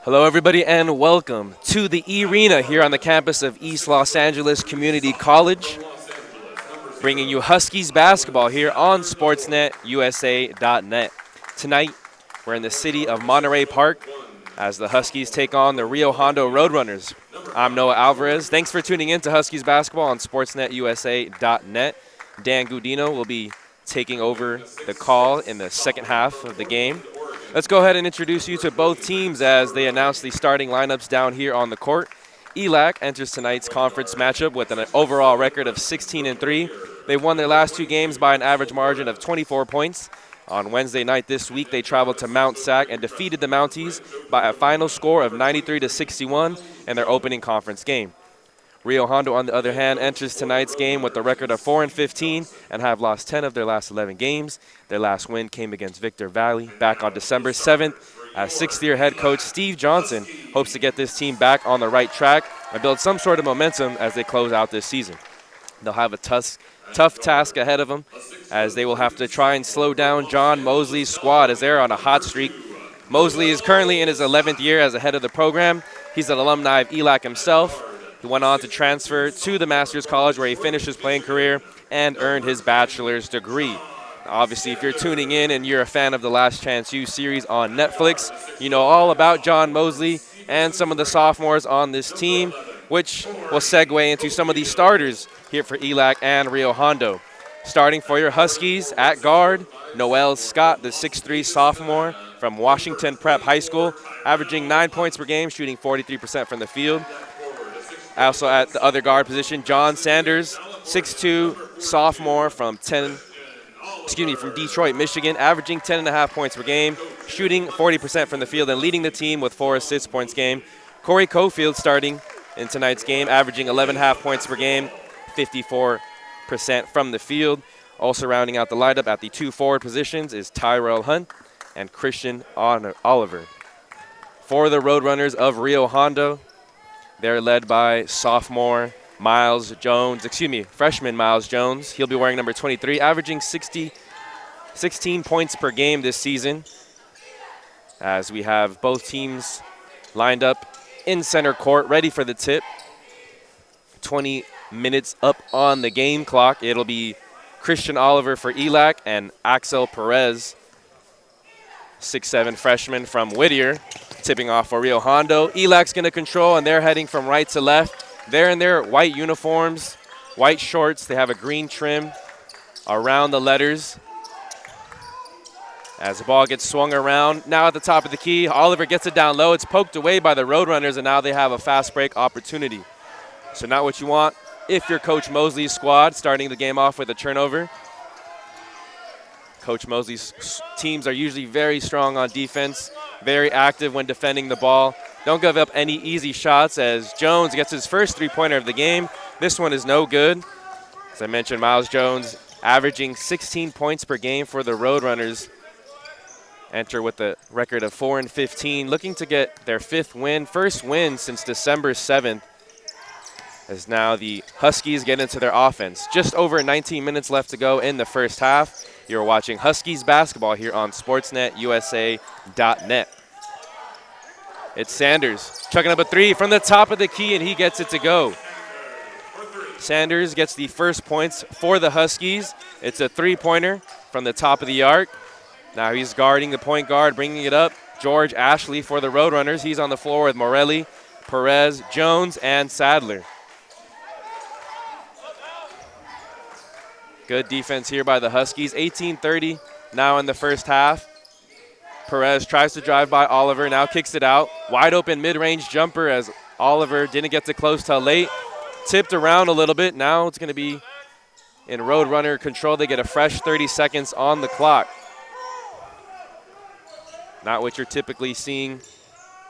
Hello, everybody, and welcome to the E-Arena here on the campus of East Los Angeles Community College, bringing you Huskies basketball here on SportsNetUSA.net. Tonight, we're in the city of Monterey Park as the Huskies take on the Rio Hondo Roadrunners. I'm Noah Alvarez. Thanks for tuning in to Huskies basketball on SportsNetUSA.net. Dan Gudino will be taking over the call in the second half of the game. Let's go ahead and introduce you to both teams as they announce the starting lineups down here on the court. ELAC enters tonight's conference matchup with an overall record of 16-3. They won their last two games by an average margin of 24 points. On Wednesday night this week, they traveled to Mount Sac and defeated the Mounties by a final score of 93-61 in their opening conference game. Rio Hondo, on the other hand, enters tonight's game with a record of 4-15 and have lost 10 of their last 11 games. Their last win came against Victor Valley back on December 7th, as sixth-year head coach Steve Johnson hopes to get this team back on the right track and build some sort of momentum as they close out this season. They'll have a tough task ahead of them, as they will have to try and slow down John Mosley's squad as they're on a hot streak. Mosley is currently in his 11th year as a head of the program. He's an alumni of ELAC himself. He went on to transfer to the Masters College where he finished his playing career and earned his bachelor's degree. Obviously, if you're tuning in and you're a fan of the Last Chance U series on Netflix, you know all about John Mosley and some of the sophomores on this team, which will segue into some of the starters here for ELAC and Rio Hondo. Starting for your Huskies at guard, Noel Scott, the 6'3 sophomore from Washington Prep High School, averaging 9 points per game, shooting 43% from the field. Also at the other guard position, John Sanders, 6'2 sophomore from Detroit, Michigan, averaging 10.5 points per game, shooting 40% from the field and leading the team with 4 assist points game. Corey Cofield starting in tonight's game, averaging 11.5 points per game, 54% from the field. Also rounding out the lineup at the 2 forward positions is Tyrell Hunt and Christian Oliver. For the Roadrunners of Rio Hondo, they're led by freshman Miles Jones. He'll be wearing number 23, averaging 16 points per game this season. As we have both teams lined up in center court, ready for the tip. 20 minutes up on the game clock. It'll be Christian Oliver for ELAC and Axel Perez, 6'7 freshman from Whittier, tipping off for Rio Hondo. ELAC's going to control, and they're heading from right to left. They're in their white uniforms, white shorts. They have a green trim around the letters. As the ball gets swung around, now at the top of the key, Oliver gets it down low. It's poked away by the Roadrunners, and now they have a fast break opportunity. So not what you want if you're Coach Mosley's squad, starting the game off with a turnover. Coach Mosley's teams are usually very strong on defense, very active when defending the ball. Don't give up any easy shots as Jones gets his first three-pointer of the game. This one is no good. As I mentioned, Miles Jones averaging 16 points per game for the Roadrunners. Enter with a record of 4-15, looking to get their first win since December 7th. As now the Huskies get into their offense. Just over 19 minutes left to go in the first half. You're watching Huskies basketball here on SportsNetUSA.net. It's Sanders chucking up a three from the top of the key, and he gets it to go. Sanders gets the first points for the Huskies. It's a three-pointer from the top of the arc. Now he's guarding the point guard, bringing it up. George Ashley for the Roadrunners. He's on the floor with Morelli, Perez, Jones, and Sadler. Good defense here by the Huskies. 18-30 now in the first half. Perez tries to drive by Oliver, now kicks it out. Wide open mid-range jumper as Oliver didn't get to close till late. Tipped around a little bit. Now it's going to be in Roadrunner control. They get a fresh 30 seconds on the clock. Not what you're typically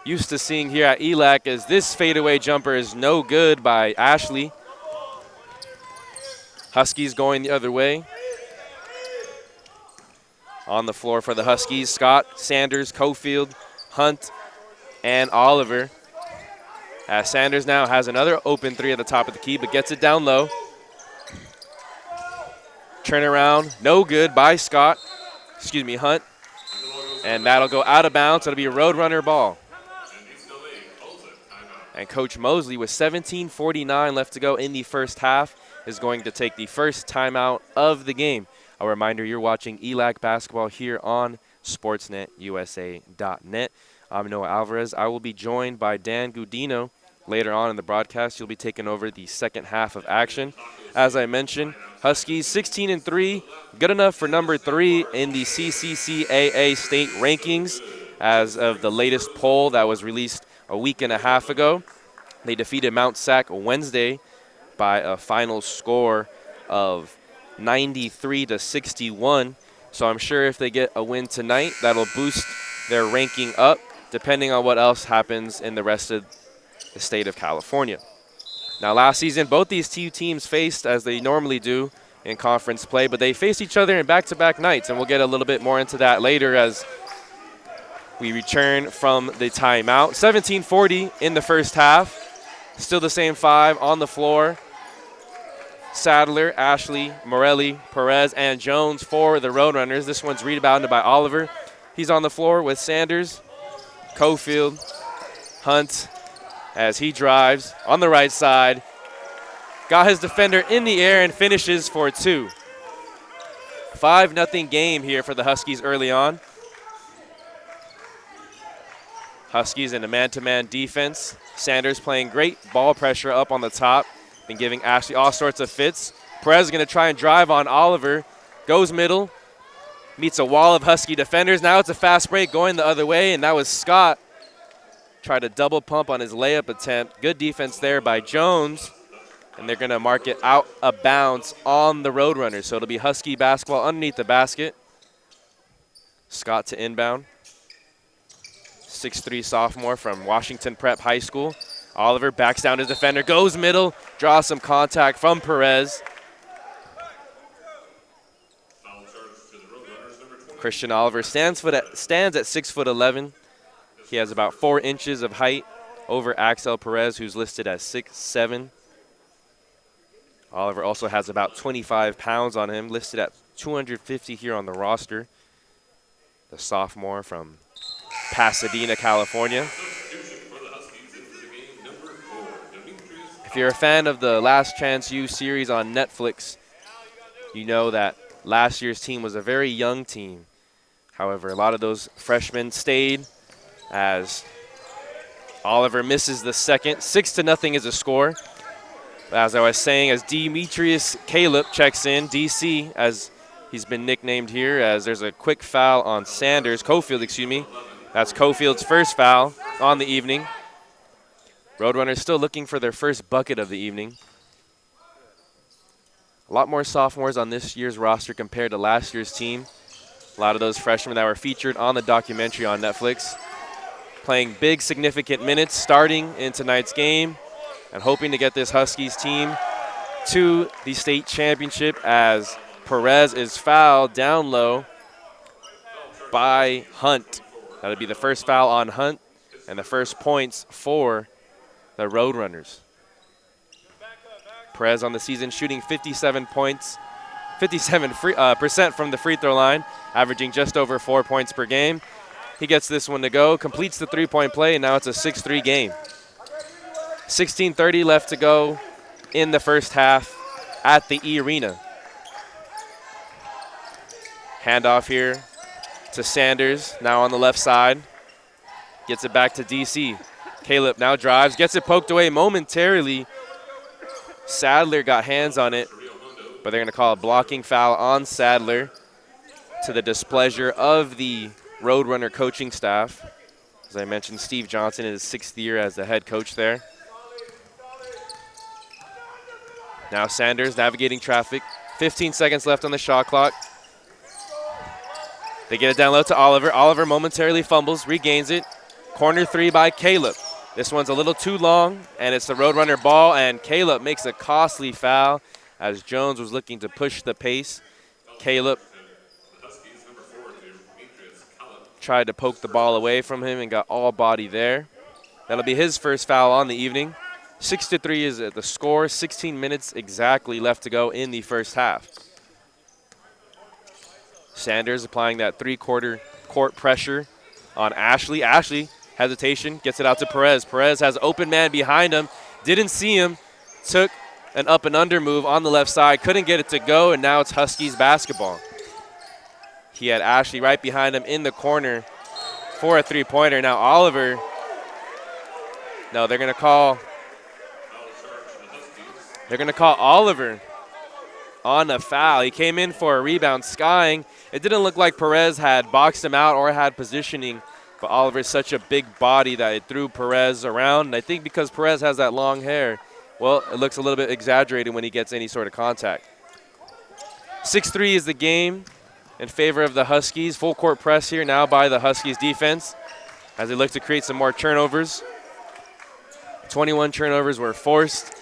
used to seeing here at ELAC, as this fadeaway jumper is no good by Ashley. Huskies going the other way. On the floor for the Huskies, Scott, Sanders, Cofield, Hunt, and Oliver. As Sanders now has another open three at the top of the key, but gets it down low. Turnaround, no good by Hunt. And that'll go out of bounds. It'll be a Roadrunner ball. And Coach Mosley, with 17:49 left to go in the first half, is going to take the first timeout of the game. A reminder, you're watching ELAC basketball here on SportsNetUSA.net. I'm Noah Alvarez. I will be joined by Dan Gudino later on in the broadcast. You'll be taking over the second half of action. As I mentioned, Huskies 16-3, good enough for number 3 in the CCCAA state rankings as of the latest poll that was released a week and a half ago. They defeated Mount Sac Wednesday by a final score of 93-61. So I'm sure if they get a win tonight, that'll boost their ranking up, depending on what else happens in the rest of the state of California. Now, last season, both these two teams faced, as they normally do in conference play, but they faced each other in back-to-back nights, and we'll get a little bit more into that later as we return from the timeout. 17:40 in the first half. Still the same 5 on the floor. Sadler, Ashley, Morelli, Perez, and Jones for the Roadrunners. This one's rebounded by Oliver. He's on the floor with Sanders, Cofield, Hunt, as he drives on the right side. Got his defender in the air and finishes for 2. 5-0 game here for the Huskies early on. Huskies in a man-to-man defense. Sanders playing great ball pressure up on the top. Been giving Ashley all sorts of fits. Perez is going to try and drive on Oliver. Goes middle. Meets a wall of Husky defenders. Now it's a fast break going the other way, and that was Scott. Tried to double pump on his layup attempt. Good defense there by Jones. And they're going to mark it out of bounds on the Roadrunners. So it'll be Husky basketball underneath the basket. Scott to inbound. 6'3" sophomore from Washington Prep High School. Oliver backs down his defender, goes middle, draws some contact from Perez. Christian Oliver stands at 6'11". He has about 4 inches of height over Axel Perez, who's listed as 6'7". Oliver also has about 25 pounds on him, listed at 250 here on the roster. The sophomore from Pasadena, California. If you're a fan of the Last Chance U series on Netflix, you know that last year's team was a very young team. However, a lot of those freshmen stayed as Oliver misses the second. 6-0 is the score. As I was saying, as Demetrius Caleb checks in, DC, as he's been nicknamed here, as there's a quick foul on Cofield, excuse me. That's Cofield's first foul on the evening. Roadrunners still looking for their first bucket of the evening. A lot more sophomores on this year's roster compared to last year's team. A lot of those freshmen that were featured on the documentary on Netflix. Playing big, significant minutes starting in tonight's game and hoping to get this Huskies team to the state championship as Perez is fouled down low by Hunt. That'll be the first foul on Hunt and the first points for the Roadrunners. Perez on the season shooting 57% from the free throw line, averaging just over 4 points per game. He gets this one to go, completes the three-point play, and now it's a 6-3 game. 16:30 left to go in the first half at the E-Arena. Handoff here to Sanders, now on the left side. Gets it back to DC. Caleb now drives, gets it poked away momentarily. Sadler got hands on it, but they're going to call a blocking foul on Sadler to the displeasure of the Roadrunner coaching staff. As I mentioned, Steve Johnson in his 6th year as the head coach there. Now Sanders navigating traffic. 15 seconds left on the shot clock. They get it down low to Oliver. Oliver momentarily fumbles, regains it. Corner 3 by Caleb. This one's a little too long, and it's the Roadrunner ball, and Caleb makes a costly foul as Jones was looking to push the pace. Caleb tried to poke the ball away from him and got all body there. That'll be his first foul on the evening. 6-3 is the score. 16 minutes exactly left to go in the first half. Sanders applying that three-quarter court pressure on Ashley. Ashley Hesitation, gets it out to Perez. Perez has open man behind him, didn't see him, took an up and under move on the left side, couldn't get it to go, and now it's Huskies basketball. He had Ashley right behind him in the corner for a three-pointer. Now Oliver, no, they're going to call Oliver on a foul. He came in for a rebound, skying. It didn't look like Perez had boxed him out or had positioning, but Oliver is such a big body that it threw Perez around. And I think because Perez has that long hair, well, it looks a little bit exaggerated when he gets any sort of contact. 6-3 is the game in favor of the Huskies. Full court press here now by the Huskies defense as they look to create some more turnovers. 21 turnovers were forced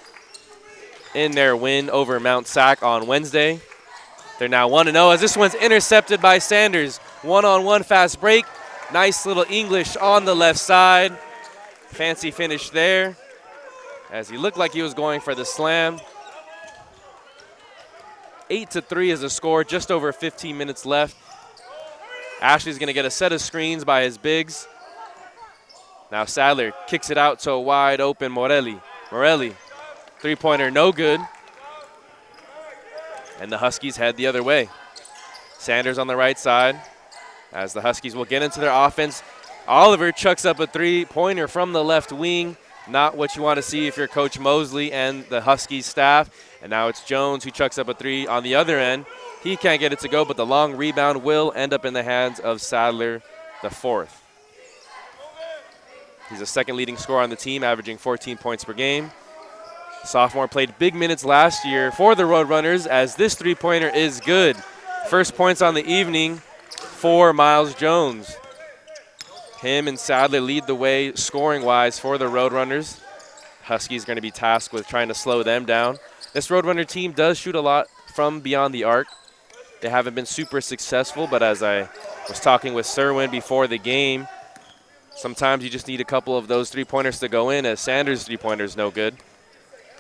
in their win over Mount Sac on Wednesday. They're now 1-0 as this one's intercepted by Sanders. One-on-one fast break. Nice little English on the left side. Fancy finish there as he looked like he was going for the slam. 8-3 is the score, just over 15 minutes left. Ashley's going to get a set of screens by his bigs. Now Sadler kicks it out to a wide open Morelli. Morelli, three-pointer, no good. And the Huskies head the other way. Sanders on the right side as the Huskies will get into their offense. Oliver chucks up a three-pointer from the left wing. Not what you want to see if you're Coach Mosley and the Huskies staff. And now it's Jones who chucks up a three on the other end. He can't get it to go, but the long rebound will end up in the hands of Sadler, the fourth. He's the second leading scorer on the team, averaging 14 points per game. Sophomore played big minutes last year for the Roadrunners as this three-pointer is good. First points on the evening for Miles Jones. Him and Sadler lead the way scoring-wise for the Roadrunners. Huskies going to be tasked with trying to slow them down. This Roadrunner team does shoot a lot from beyond the arc. They haven't been super successful, but as I was talking with Cerwin before the game, sometimes you just need a couple of those three-pointers to go in, as Sanders' three-pointer is no good.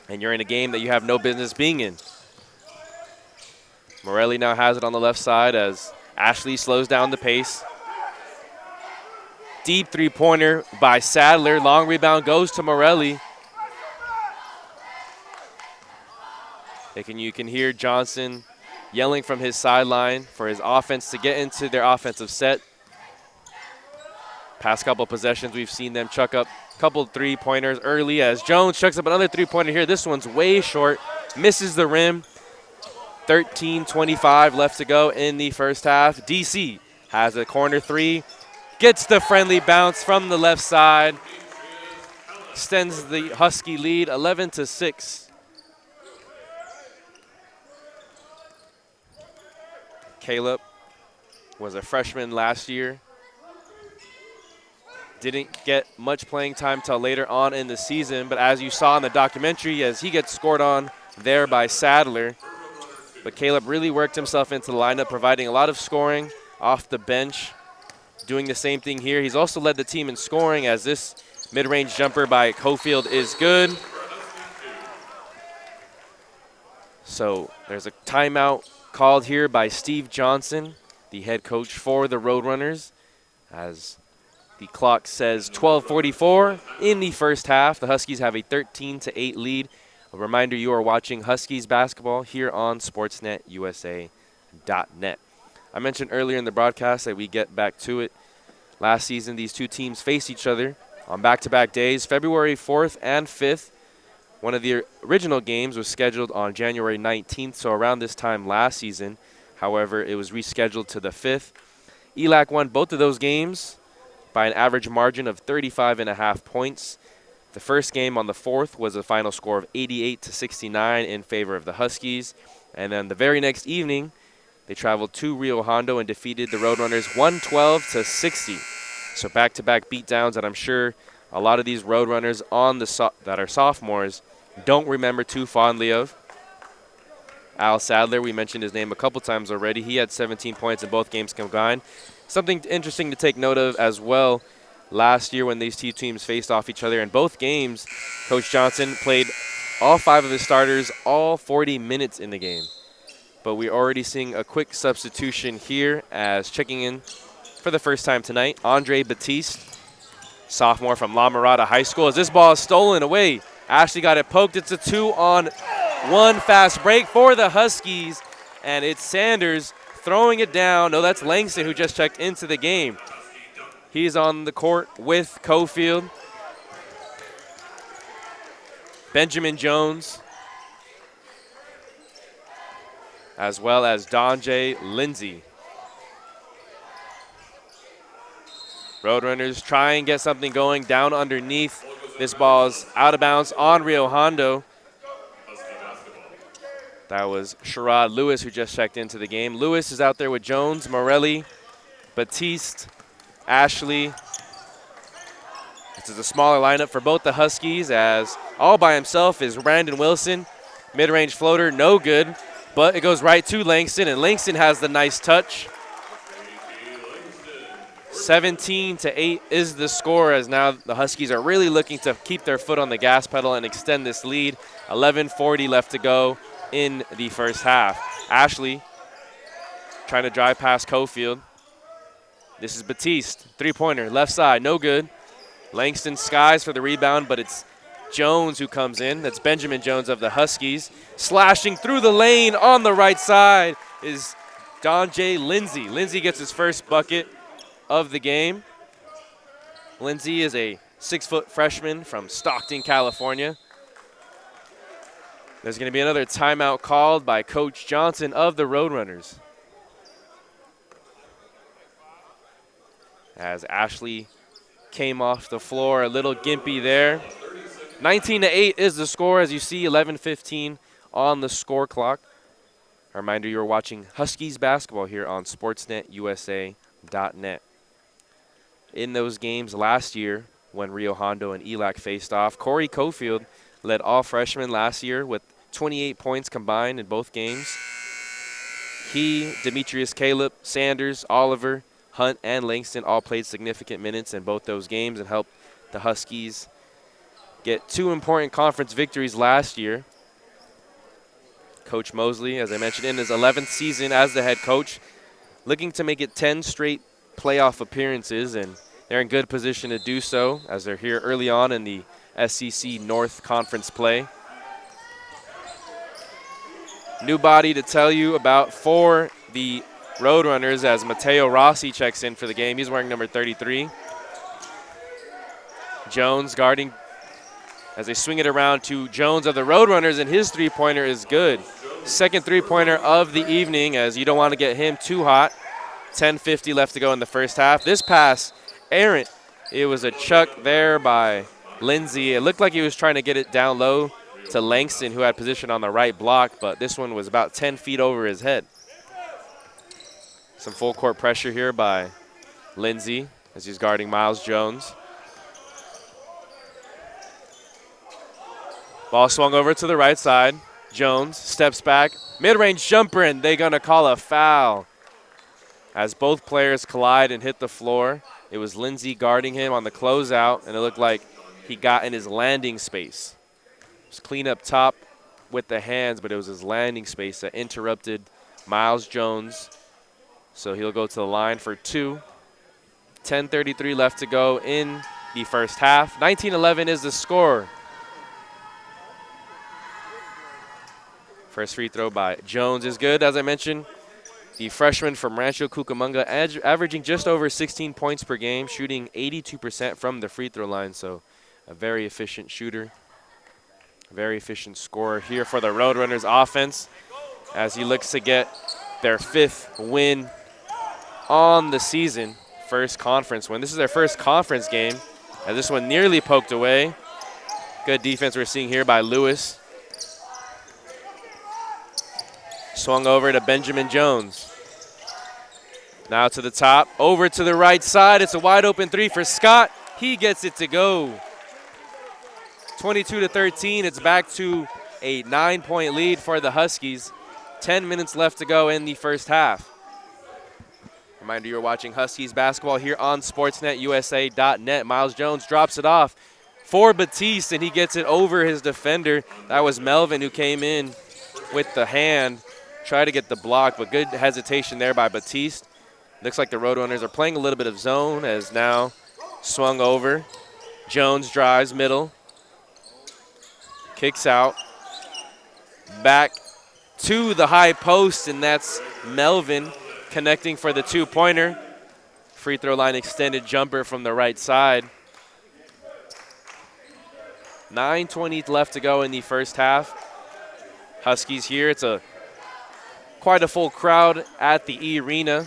And you're in a game that you have no business being in. Morelli now has it on the left side as Ashley slows down the pace. Deep three-pointer by Sadler. Long rebound goes to Morelli. You can hear Johnson yelling from his sideline for his offense to get into their offensive set. Past couple possessions, we've seen them chuck up a couple three-pointers early as Jones chucks up another three-pointer here. This one's way short, misses the rim. 13:25 left to go in the first half. DC has a corner three, gets the friendly bounce from the left side, extends the Husky lead 11-6. Caleb was a freshman last year. Didn't get much playing time till later on in the season, but as you saw in the documentary, as he gets scored on there by Sadler. But Caleb really worked himself into the lineup, providing a lot of scoring off the bench. Doing the same thing here. He's also led the team in scoring as this mid-range jumper by Cofield is good. So there's a timeout called here by Steve Johnson, the head coach for the Roadrunners, as the clock says 12:44 in the first half. The Huskies have a 13-8 lead. A reminder, you are watching Huskies basketball here on SportsNetUSA.net. I mentioned earlier in the broadcast that we get back to it. Last season, these two teams faced each other on back-to-back days, February 4th and 5th. One of the original games was scheduled on January 19th, so around this time last season. However, it was rescheduled to the 5th. ELAC won both of those games by an average margin of 35.5 points. The first game on the 4th was a final score of 88-69 in favor of the Huskies. And then the very next evening, they traveled to Rio Hondo and defeated the Roadrunners 112-60. So back-to-back beatdowns that I'm sure a lot of these Roadrunners that are sophomores don't remember too fondly of. Al Sadler, we mentioned his name a couple times already. He had 17 points in both games combined. Something interesting to take note of as well, last year when these two teams faced off each other in both games, Coach Johnson played all 5 of his starters all 40 minutes in the game. But we're already seeing a quick substitution here as checking in for the first time tonight, Andre Batiste. sophomore from La Mirada High School. As this ball is stolen away, Ashley got it poked. It's a 2-on-1 fast break for the Huskies, and it's Sanders throwing it down. No, that's Langston who just checked into the game. He's on the court with Cofield. Benjamin Jones, as well as Donjay Lindsay. Roadrunners try and get something going down underneath. This ball's out of bounds on Rio Hondo. That was Sherrod Lewis who just checked into the game. Lewis is out there with Jones, Morelli, Batiste, Ashley. This is a smaller lineup for both the Huskies, as all by himself is Brandon Wilson. Mid-range floater, no good, but it goes right to Langston, and Langston has the nice touch. 17-8 is the score, as now the Huskies are really looking to keep their foot on the gas pedal and extend this lead. 11:40 left to go in the first half. Ashley trying to drive past Cofield. This is Batiste, three-pointer, left side, no good. Langston skies for the rebound, but it's Jones who comes in. That's Benjamin Jones of the Huskies. Slashing through the lane on the right side is Donjay Lindsay. Lindsay gets his first bucket of the game. Lindsay is a 6-foot freshman from Stockton, California. There's going to be another timeout called by Coach Johnson of the Roadrunners, as Ashley came off the floor a little gimpy there. 19-8 is the score, as you see 11:15 on the score clock. A reminder, you're watching Huskies basketball here on SportsNetUSA.net. In those games last year, when Rio Hondo and ELAC faced off, Corey Cofield led all freshmen last year with 28 points combined in both games. He, Demetrius Caleb, Sanders, Oliver, Hunt, and Langston all played significant minutes in both those games and helped the Huskies get 2 important conference victories last year. Coach Mosley, as I mentioned, in his 11th season as the head coach, looking to make it 10 straight playoff appearances, and they're in good position to do so as they're here early on in the SEC North Conference play. New body to tell you about for the Roadrunners, as Mateo Rossi checks in for the game. He's wearing number 33. Jones guarding as they swing it around to Jones of the Roadrunners, and his three-pointer is good. Second three-pointer of the evening, as you don't want to get him too hot. 10:50 left to go in the first half. This pass, errant. It was a chuck there by Lindsay. It looked like he was trying to get it down low to Langston, who had position on the right block, but this one was about 10 feet over his head. Some full court pressure here by Lindsay as he's guarding Miles Jones. Ball swung over to the right side. Jones steps back, mid-range jumper, and they're gonna call a foul. As both players collide and hit the floor, it was Lindsay guarding him on the closeout, and it looked like he got in his landing space. It was clean up top with the hands, but it was his landing space that interrupted Miles Jones. So he'll go to the line for 2. 10:33 left to go in the first half. 19-11 is the score. First free throw by Jones is good, as I mentioned. The freshman from Rancho Cucamonga, averaging just over 16 points per game, shooting 82% from the free throw line. So a very efficient shooter, very efficient scorer here for the Roadrunners offense, as he looks to get their 5th win on the season, first conference win. This is their first conference game, as this one nearly poked away. Good defense we're seeing here by Lewis. Swung over to Benjamin Jones. Now to the top, over to the right side. It's a wide open 3 for Scott. He gets it to go. 22-13, it's back to a 9-point lead for the Huskies. 10 minutes left to go in the first half. Reminder, you're watching Huskies basketball here on SportsNetUSA.net. Miles Jones drops it off for Batiste, and he gets it over his defender. That was Melvin who came in with the hand, tried to get the block, but good hesitation there by Batiste. Looks like the Roadrunners are playing a little bit of zone, as now Swung over. Jones drives middle. Kicks out. Back to the high post, and that's Melvin connecting for the two-pointer. Free throw line extended jumper from the right side. 9:20 left to go in the first half. Huskies here. It's quite a full crowd at the arena.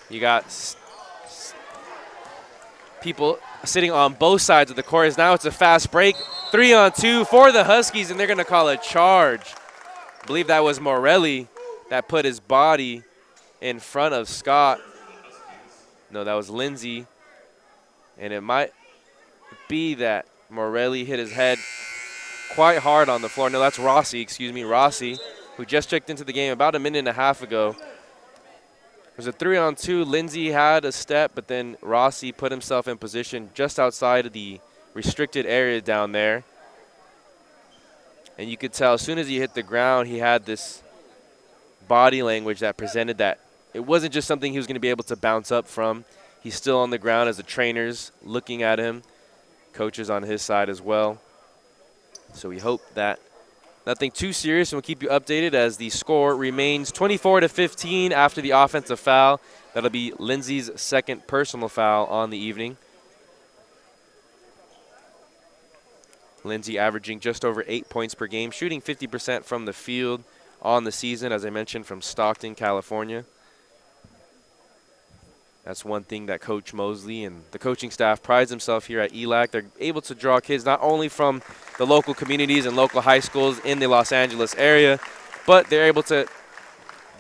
You got people sitting on both sides of the court. Now it's a fast break. 3-on-2 for the Huskies, and they're going to call a charge. I believe that was Morelli that put his body in front of Scott. No, that was Lindsay. And it might be that Morelli hit his head quite hard on the floor. No, that's Rossi, Rossi, who just checked into the game about a minute and a half ago. It was a 3-on-2. Lindsay had a step, but then Rossi put himself in position just outside of the restricted area down there. And you could tell as soon as he hit the ground, he had this body language that presented that it wasn't just something he was going to be able to bounce up from. He's still on the ground as the trainers looking at him, coaches on his side as well. So we hope that nothing too serious, and we'll keep you updated as the score remains 24-15 after the offensive foul. That'll be Lindsay's second personal foul on the evening. Lindsay averaging just over 8 points per game, shooting 50% from the field on the season, as I mentioned, from Stockton, California. That's one thing that Coach Mosley and the coaching staff prides himself here at ELAC. They're able to draw kids not only from the local communities and local high schools in the Los Angeles area, but they're able to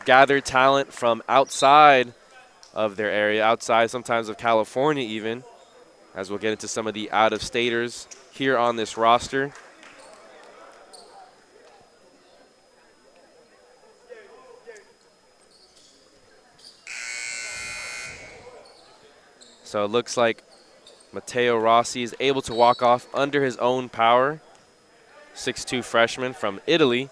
gather talent from outside of their area, outside sometimes of California even, as we'll get into some of the out-of-staters here on this roster. So it looks like Matteo Rossi is able to walk off under his own power. 6'2" freshman from Italy,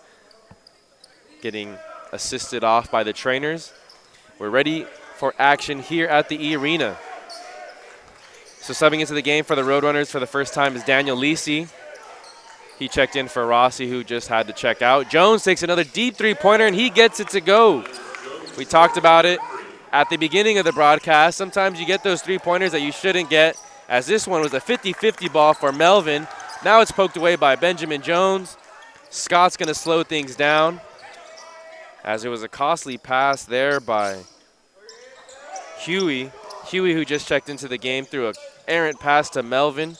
getting assisted off by the trainers. We're ready for action here at the arena. So subbing into the game for the Roadrunners for the first time is Daniel Lisi. He checked in for Rossi, who just had to check out. Jones takes another deep three-pointer, and he gets it to go. We talked about it at the beginning of the broadcast. Sometimes you get those three-pointers that you shouldn't get, as this one was a 50-50 ball for Melvin. Now it's poked away by Benjamin Jones. Scott's going to slow things down, as it was a costly pass there by Huey. Huey, who just checked into the game, threw an errant pass to Melvin.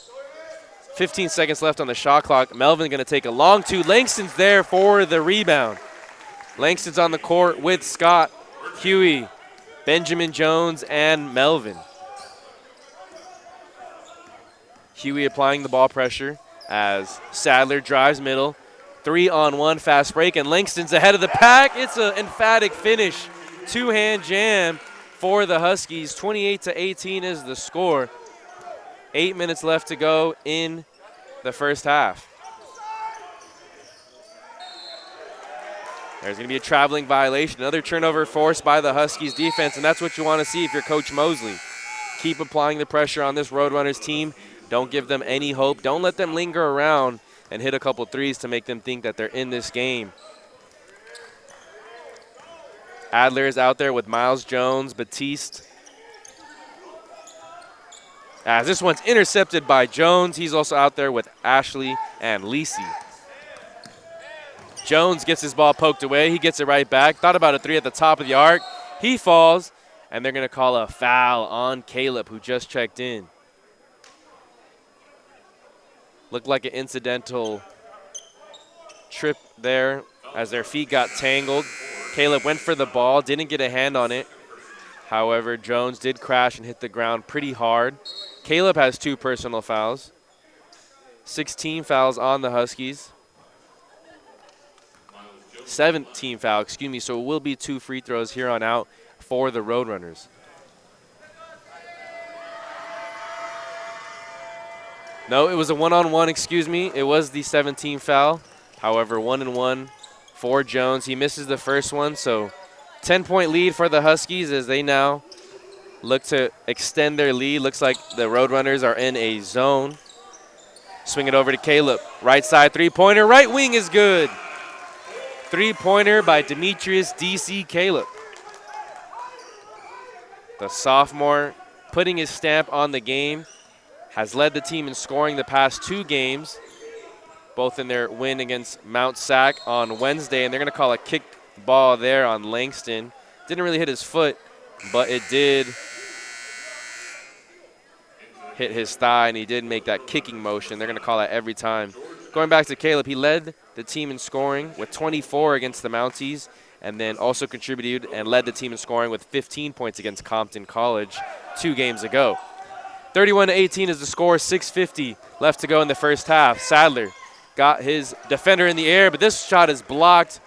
15 seconds left on the shot clock. Melvin going to take a long two. Langston's there for the rebound. Langston's on the court with Scott, Huey, Benjamin Jones, and Melvin. Huey applying the ball pressure as Sadler drives middle. 3-on-1 fast break, and Langston's ahead of the pack. It's an emphatic finish. Two-hand jam for the Huskies. 28-18 is the score. 8 minutes left to go in the first half. There's going to be a traveling violation. Another turnover forced by the Huskies defense, and that's what you want to see if you're Coach Mosley. Keep applying the pressure on this Roadrunners team. Don't give them any hope. Don't let them linger around and hit a couple threes to make them think that they're in this game. Adler is out there with Miles Jones, Batiste. As this one's intercepted by Jones. He's also out there with Ashley and Lisi. Jones gets his ball poked away. He gets it right back. Thought about a three at the top of the arc. He falls, and they're going to call a foul on Caleb, who just checked in. Looked like an incidental trip there as their feet got tangled. Caleb went for the ball, didn't get a hand on it. However, Jones did crash and hit the ground pretty hard. Caleb has 2 personal fouls. 16 fouls on the Huskies. 17 foul, so it will be 2 free throws here on out for the Roadrunners. No, it was a one-on-one, It was the 17 foul. However, 1-and-1 for Jones. He misses the first one, so 10-point lead for the Huskies as they now look to extend their lead. Looks like the Roadrunners are in a zone. Swing it over to Caleb. Right side three-pointer. Right wing is good. Three-pointer by Demetrius D.C. Caleb. The sophomore putting his stamp on the game. Has led the team in scoring the past 2 games, both in their win against Mount Sac on Wednesday, and they're going to call a kicked ball there on Langston. Didn't really hit his foot, but it did hit his thigh, and he did make that kicking motion. They're going to call that every time. Going back to Caleb, he led the team in scoring with 24 against the Mounties, and then also contributed and led the team in scoring with 15 points against Compton College 2 games ago. 31-18 is the score, 6:50 left to go in the first half. Sadler got his defender in the air, but this shot is blocked.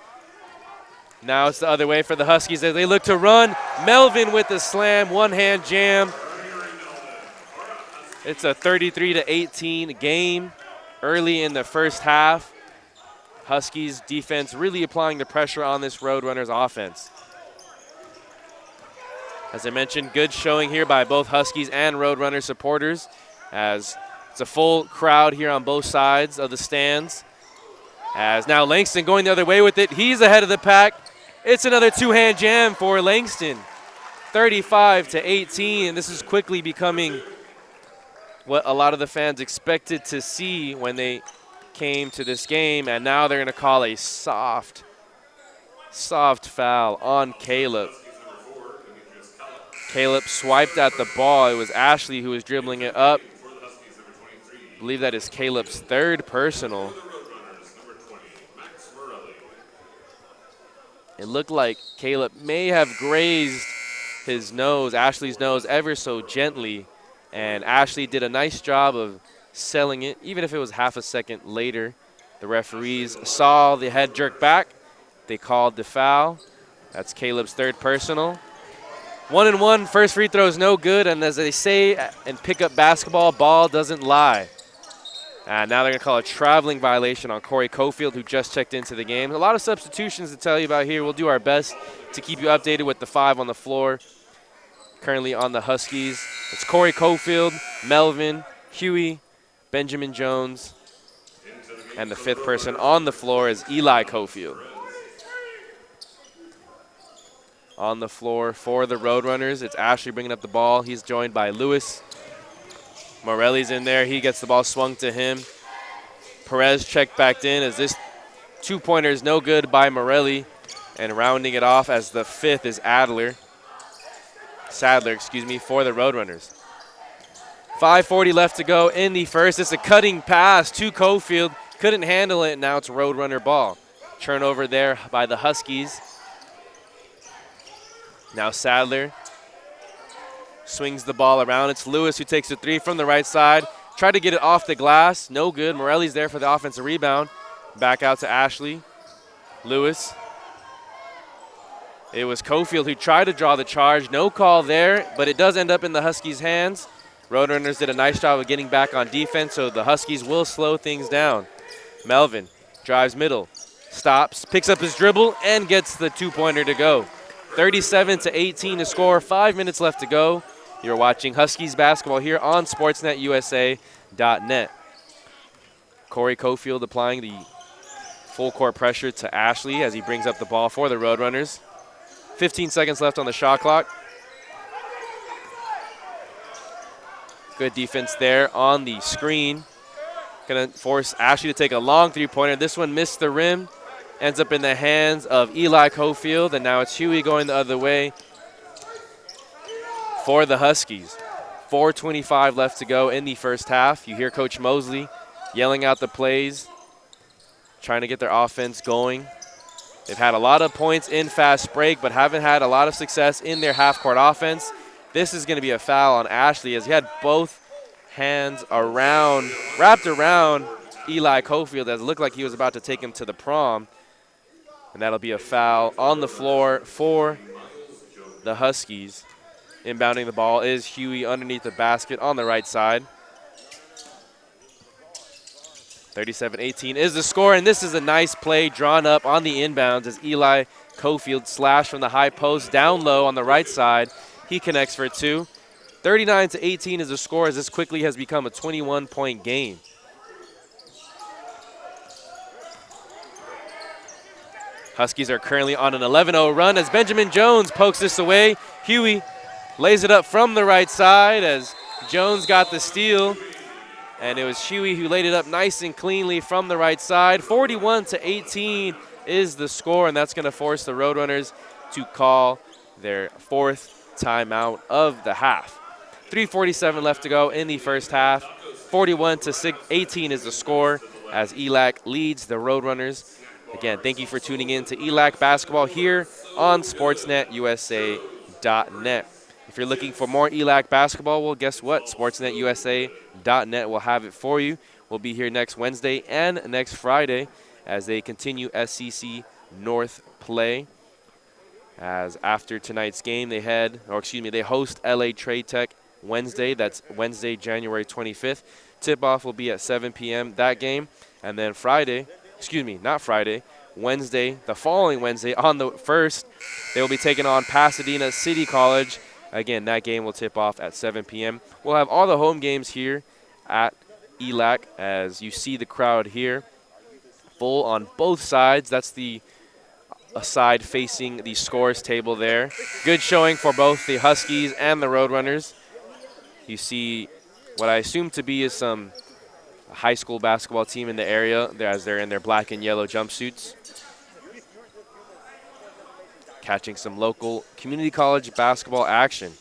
Now it's the other way for the Huskies as they look to run. Melvin with the slam, one-hand jam. It's a 33-18 game early in the first half. Huskies defense really applying the pressure on this Roadrunners offense. As I mentioned, good showing here by both Huskies and Roadrunner supporters, as it's a full crowd here on both sides of the stands. As now Langston going the other way with it. He's ahead of the pack. It's another two-hand jam for Langston. 35-18, and this is quickly becoming what a lot of the fans expected to see when they came to this game, and now they're going to call a soft foul on Caleb. Caleb swiped at the ball. It was Ashley who was dribbling it up. I believe that is Caleb's 3rd personal. It looked like Caleb may have grazed his nose, Ashley's nose, ever so gently, and Ashley did a nice job of selling it, even if it was half a second later. The referees saw the head jerk back. They called the foul. That's Caleb's 3rd personal. 1-1, first free throw is no good, and as they say in pickup basketball, ball doesn't lie. And now they're going to call a traveling violation on Corey Cofield, who just checked into the game. A lot of substitutions to tell you about here. We'll do our best to keep you updated with the 5 on the floor. Currently on the Huskies, it's Corey Cofield, Melvin, Huey, Benjamin Jones, and the 5th person on the floor is Eli Cofield. On the floor for the Roadrunners, it's Ashley bringing up the ball. He's joined by Lewis. Morelli's in there. He gets the ball swung to him. Perez checked back in as this two-pointer is no good by Morelli, and rounding it off as the 5th is Sadler, for the Roadrunners. 5:40 left to go in the first. It's a cutting pass to Cofield. Couldn't handle it. Now it's Roadrunner ball. Turnover there by the Huskies. Now Sadler swings the ball around. It's Lewis who takes a 3 from the right side. Tried to get it off the glass. No good. Morelli's there for the offensive rebound. Back out to Ashley. Lewis. It was Cofield who tried to draw the charge. No call there, but it does end up in the Huskies' hands. Roadrunners did a nice job of getting back on defense, so the Huskies will slow things down. Melvin drives middle, stops, picks up his dribble, and gets the two-pointer to go. 37-18 to score, 5 minutes left to go. You're watching Huskies basketball here on SportsNetUSA.net. Corey Cofield applying the full court pressure to Ashley as he brings up the ball for the Roadrunners. 15 seconds left on the shot clock. Good defense there on the screen. Gonna force Ashley to take a long three-pointer. This one missed the rim. Ends up in the hands of Eli Cofield, and now it's Huey going the other way for the Huskies. 4:25 left to go in the first half. You hear Coach Mosley yelling out the plays, trying to get their offense going. They've had a lot of points in fast break, but haven't had a lot of success in their half-court offense. This is going to be a foul on Ashley as he had both hands wrapped around Eli Cofield as it looked like he was about to take him to the prom. And that'll be a foul on the floor for the Huskies. Inbounding the ball is Huey underneath the basket on the right side. 37-18 is the score, and this is a nice play drawn up on the inbounds as Eli Cofield slashed from the high post down low on the right side. He connects for 2. 39-18 is the score as this quickly has become a 21-point game. Huskies are currently on an 11-0 run as Benjamin Jones pokes this away. Huey lays it up from the right side as Jones got the steal. And it was Huey who laid it up nice and cleanly from the right side. 41-18 is the score, and that's going to force the Roadrunners to call their 4th timeout of the half. 3:47 left to go in the first half. 41-18 is the score as ELAC leads the Roadrunners. Again, thank you for tuning in to ELAC basketball here on SportsNetUSA.net. If you're looking for more ELAC basketball, well, guess what? SportsNetUSA.net will have it for you. We'll be here next Wednesday and next Friday as they continue SEC North play. As after tonight's game, they host LA Trade Tech Wednesday. That's Wednesday, January 25th. Tip-off will be at 7 p.m. that game. And then Wednesday, the following Wednesday, on the 1st, they will be taking on Pasadena City College. Again, that game will tip off at 7 p.m. We'll have all the home games here at ELAC as you see the crowd here. Full on both sides. That's the side facing the scores table there. Good showing for both the Huskies and the Roadrunners. You see what I assume to be is some high school basketball team in the area as they're in their black and yellow jumpsuits. Catching some local community college basketball action.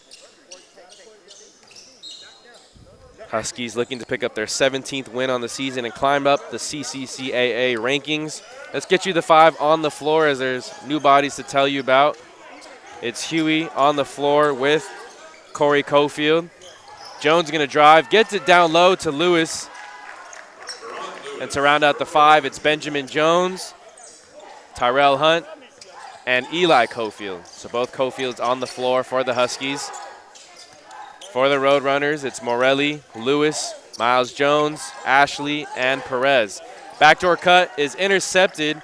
Huskies looking to pick up their 17th win on the season and climb up the CCCAA rankings. Let's get you the 5 on the floor as there's new bodies to tell you about. It's Huey on the floor with Corey Cofield. Jones going to drive, gets it down low to Lewis. And to round out the 5, it's Benjamin Jones, Tyrell Hunt, and Eli Cofield. So both Cofields on the floor for the Huskies. For the Roadrunners, it's Morelli, Lewis, Miles Jones, Ashley, and Perez. Backdoor cut is intercepted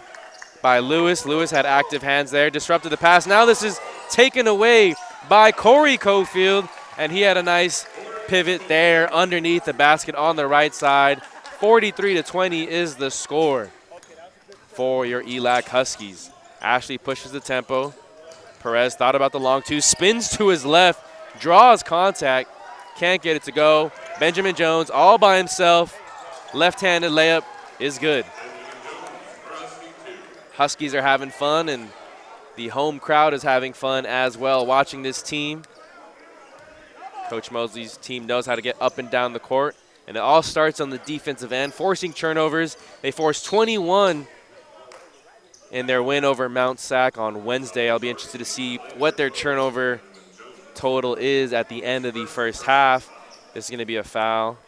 by Lewis. Lewis had active hands there, disrupted the pass. Now this is taken away by Corey Cofield, and he had a nice pivot there underneath the basket on the right side. 43-20 is the score for your ELAC Huskies. Ashley pushes the tempo. Perez thought about the long 2, spins to his left, draws contact, can't get it to go. Benjamin Jones all by himself. Left-handed layup is good. Huskies are having fun, and the home crowd is having fun as well watching this team. Coach Mosley's team knows how to get up and down the court, and it all starts on the defensive end, forcing turnovers. They forced 21 in their win over Mount Sac on Wednesday. I'll be interested to see what their turnover total is at the end of the first half. This is going to be a foul,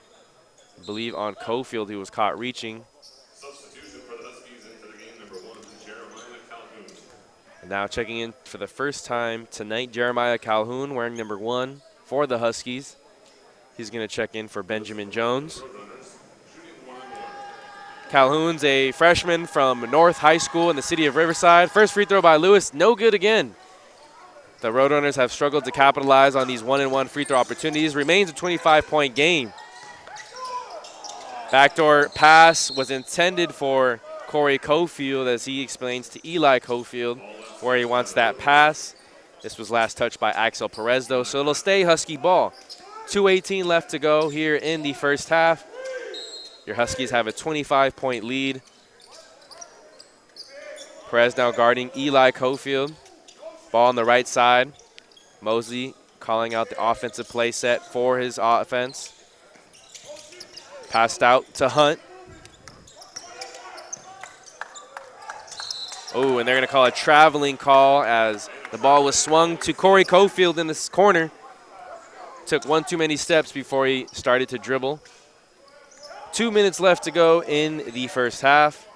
I believe, on Cofield, who was caught reaching. Substitution for the Huskies into the game, number 1, Jeremiah Calhoun. And now checking in for the first time tonight, Jeremiah Calhoun wearing number 1 for the Huskies. He's going to check in for Benjamin Jones. Calhoun's a freshman from North High School in the city of Riverside. First free throw by Lewis, no good again. The Roadrunners have struggled to capitalize on these 1-and-1 free throw opportunities. Remains a 25-point game. Backdoor pass was intended for Corey Cofield, as he explains to Eli Cofield where he wants that pass. This was last touched by Axel Perez, though, so it'll stay Husky ball. 2:18 left to go here in the first half. Your Huskies have a 25-point lead. Perez now guarding Eli Cofield. Ball on the right side. Mosley calling out the offensive play set for his offense. Passed out to Hunt. Oh, and they're going to call a traveling call as the ball was swung to Corey Cofield in this corner. Took one too many steps before he started to dribble. 2 minutes left to go in the first half.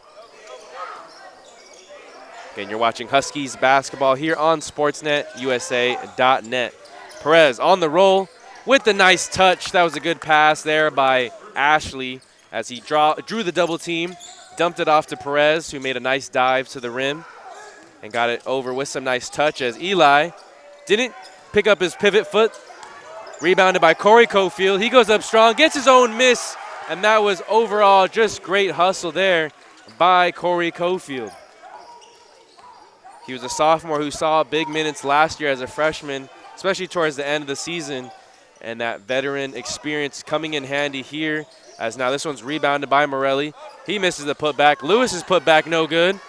Again, you're watching Huskies basketball here on SportsNetUSA.net. Perez on the roll with the nice touch. That was a good pass there by Ashley as he drew the double team, dumped it off to Perez, who made a nice dive to the rim and got it over with some nice touch as Eli didn't pick up his pivot foot. Rebounded by Corey Cofield. He goes up strong, gets his own miss, and that was overall just great hustle there by Corey Cofield. He was a sophomore who saw big minutes last year as a freshman, especially towards the end of the season, and that veteran experience coming in handy here, as now this one's rebounded by Morelli. He misses the putback. Lewis's putback no good.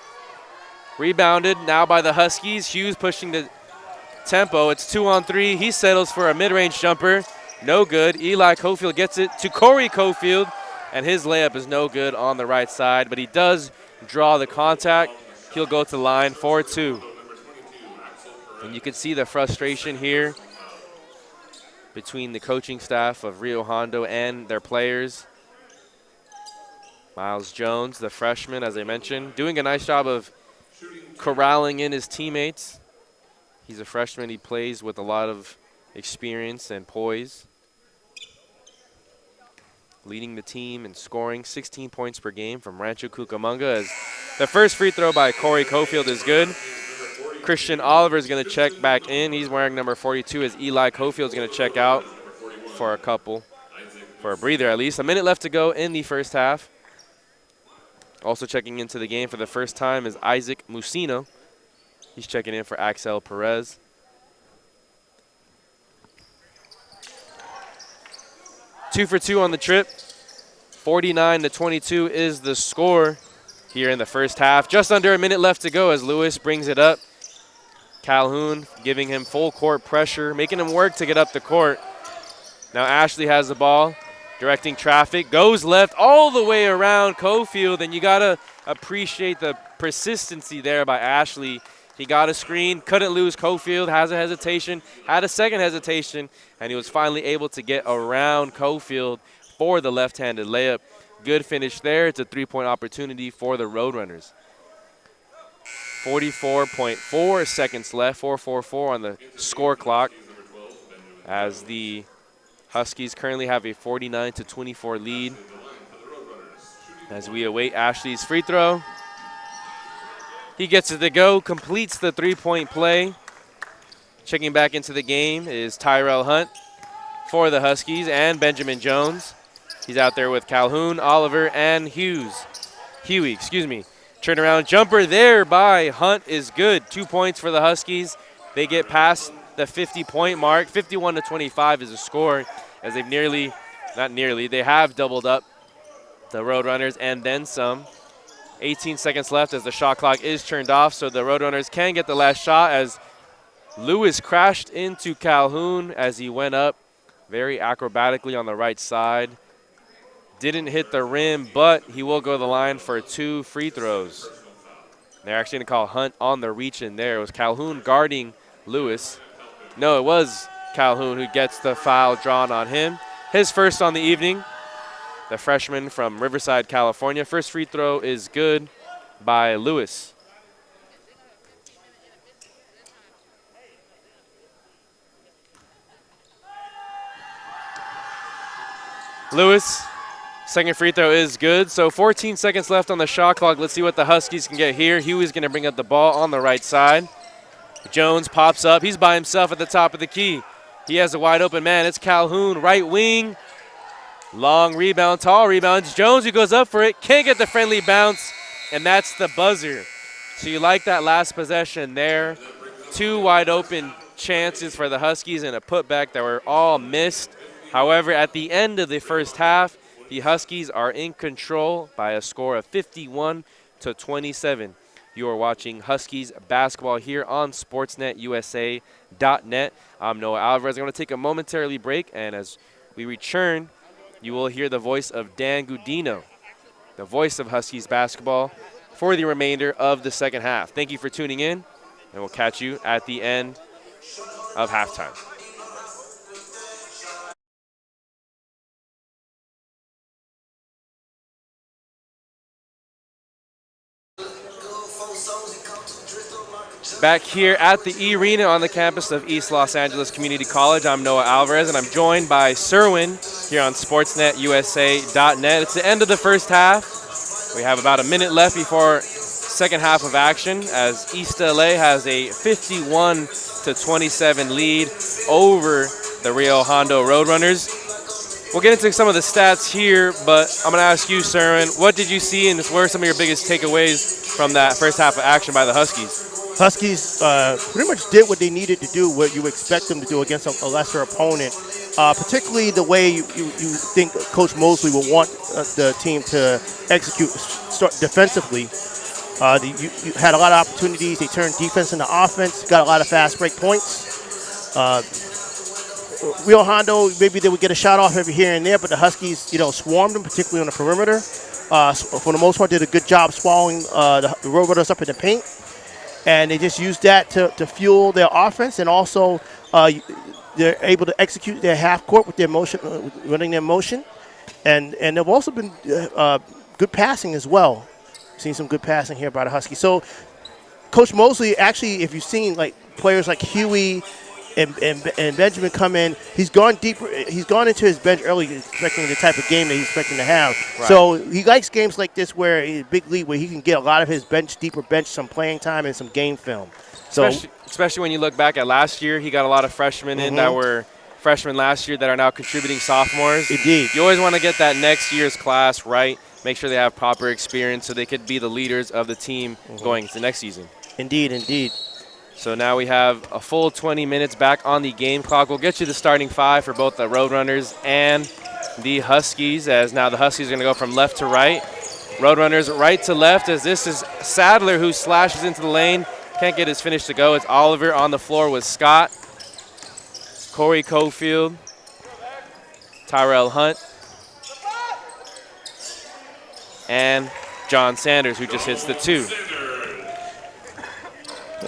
Rebounded now by the Huskies. Hughes pushing the tempo. It's 2-on-3. He settles for a mid-range jumper. No good. Eli Cofield gets it to Corey Cofield, and his layup is no good on the right side, but he does draw the contact. He'll go to the line for 2. And you can see the frustration here between the coaching staff of Rio Hondo and their players. Miles Jones, the freshman, as I mentioned, doing a nice job of corralling in his teammates. He's a freshman. He plays with a lot of experience and poise. Leading the team in scoring, 16 points per game from Rancho Cucamonga, as the first free throw by Corey Cofield is good. Christian Oliver is going to check back in. He's wearing number 42, as Eli Cofield is going to check out for a breather at least. A minute left to go in the first half. Also checking into the game for the first time is Isaac Musino. He's checking in for Axel Perez. Two for two on the trip. 49-22 is the score here in the first half. Just under a minute left to go as Lewis brings it up. Calhoun giving him full court pressure, making him work to get up the court. Now Ashley has the ball, directing traffic, goes left all the way around Cofield, and you got to appreciate the persistency there by Ashley. He got a screen, couldn't lose. Cofield has a hesitation, had a second hesitation, and he was finally able to get around Cofield for the left-handed layup. Good finish there. It's a three-point opportunity for the Roadrunners. 44.4 seconds left, 4:44 on the score clock, as the Huskies currently have a 49-24 lead. As we await Ashley's free throw. He gets it to go, completes the three-point play. Checking back into the game is Tyrell Hunt for the Huskies and Benjamin Jones. He's out there with Calhoun, Oliver, and Huey. Turnaround jumper there by Hunt is good. 2 points for the Huskies. They get past the 50-point mark. 51-25 is the score, as they've they have doubled up the Roadrunners and then some. 18 seconds left as the shot clock is turned off, so the Roadrunners can get the last shot, as Lewis crashed into Calhoun as he went up very acrobatically on the right side. Didn't hit the rim, but he will go to the line for 2 free throws. They're actually going to call Hunt on the reach in there. It was Calhoun guarding Lewis. No, it was Calhoun who gets the foul drawn on him. His first on the evening. The freshman from Riverside, California. First free throw is good by Lewis. Lewis, second free throw is good. So 14 seconds left on the shot clock. Let's see what the Huskies can get here. Huey's going to bring up the ball on the right side. Jones pops up. He's by himself at the top of the key. He has a wide open man. It's Calhoun, right wing. Long rebound, tall rebound. It's Jones who goes up for it. Can't get the friendly bounce, and that's the buzzer. So you like that last possession there. 2 wide open chances for the Huskies and a putback that were all missed. However, at the end of the first half, the Huskies are in control by a score of 51-27. You are watching Huskies basketball here on SportsNetUSA.net. I'm Noah Alvarez. I'm going to take a momentary break, and as we return, you will hear the voice of Dan Gudino, the voice of Huskies basketball, for the remainder of the second half. Thank you for tuning in, and we'll catch you at the end of halftime. Back here at the E-Arena on the campus of East Los Angeles Community College, I'm Noah Alvarez, and I'm joined by Cerwin here on SportsNetUSA.net. It's the end of the first half. We have about a minute left before second half of action, as East LA has a 51 28-27 lead over the Rio Hondo Roadrunners. We'll get into some of the stats here, but I'm going to ask you, Cerwin, what did you see and what are some of your biggest takeaways from that first half of action by the Huskies? Huskies pretty much did what they needed to do, what you expect them to do against a lesser opponent, particularly the way you think Coach Mosley will want the team to execute defensively. You had a lot of opportunities. They turned defense into offense, got a lot of fast break points. Rio Hondo, maybe they would get a shot off every here and there, but the Huskies, swarmed them, particularly on the perimeter. For the most part, did a good job swallowing the Roadrunners up in the paint. And they just used that to fuel their offense, and also they're able to execute their half court with their motion, running their motion, and they've also been good passing as well. Seen some good passing here by the Huskies. So Coach Mosley, actually, if you've seen like players like Huey and Benjamin come in, he's gone deeper. He's gone into his bench early, expecting the type of game that he's expecting to have. Right. So he likes games like this where he's a big lead, where he can get a lot of his deeper bench, some playing time and some game film. So especially when you look back at last year, he got a lot of freshmen in that were freshmen last year that are now contributing sophomores. Indeed. You always want to get that next year's class right. Make sure they have proper experience so they could be the leaders of the team going into next season. Indeed, indeed. So now we have a full 20 minutes back on the game clock. We'll get you the starting five for both the Roadrunners and the Huskies, as now the Huskies are going to go from left to right. Roadrunners right to left, as this is Sadler who slashes into the lane. Can't get his finish to go. It's Oliver on the floor with Scott, Corey Cofield, Tyrell Hunt, and John Sanders, who just hits the two.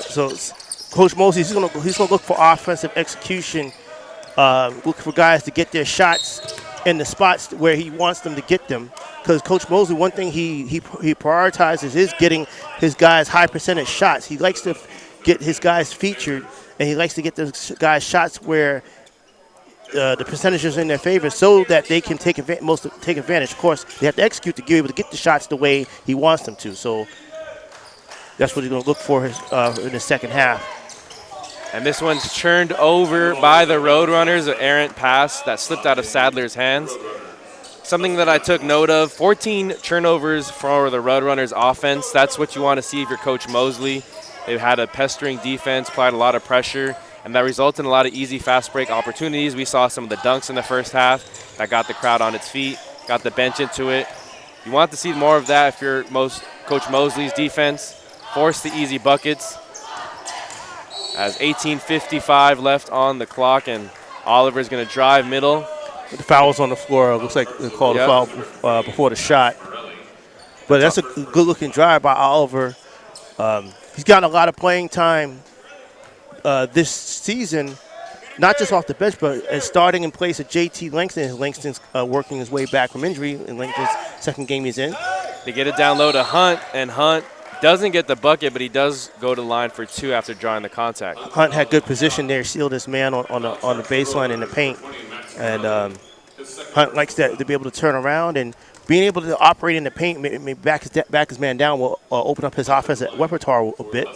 So Coach Mosley, he's gonna look for offensive execution, look for guys to get their shots in the spots where he wants them to get them. Because Coach Mosley, one thing he prioritizes is getting his guys high percentage shots. He likes to get his guys featured, and he likes to get those guys shots where the percentages in their favor, so that they can take advantage. Of course, they have to execute to be able to get the shots the way he wants them to. So that's what he's going to look for in the second half. And this one's churned over by the Roadrunners, an errant pass that slipped out of Sadler's hands. Something that I took note of, 14 turnovers for the Roadrunners offense. That's what you want to see if you're Coach Mosley. They've had a pestering defense, applied a lot of pressure, and that resulted in a lot of easy fast break opportunities. We saw some of the dunks in the first half that got the crowd on its feet, got the bench into it. You want to see more of that if you're Coach Mosley's defense. Force the easy buckets. As 18:55 left on the clock, and Oliver's going to drive middle. The foul's on the floor. It looks like they called a foul before the shot. But that's a good-looking drive by Oliver. He's gotten a lot of playing time this season, not just off the bench, but as starting in place of J.T. Langston. Langston's working his way back from injury in Langston's second game he's in. They get it down low to Hunt, and Hunt doesn't get the bucket, but he does go to line for two after drawing the contact. Hunt had good position there, sealed his man on the baseline in the paint. And Hunt likes that, to be able to turn around, and being able to operate in the paint, maybe back his man down, will open up his offensive repertoire a bit.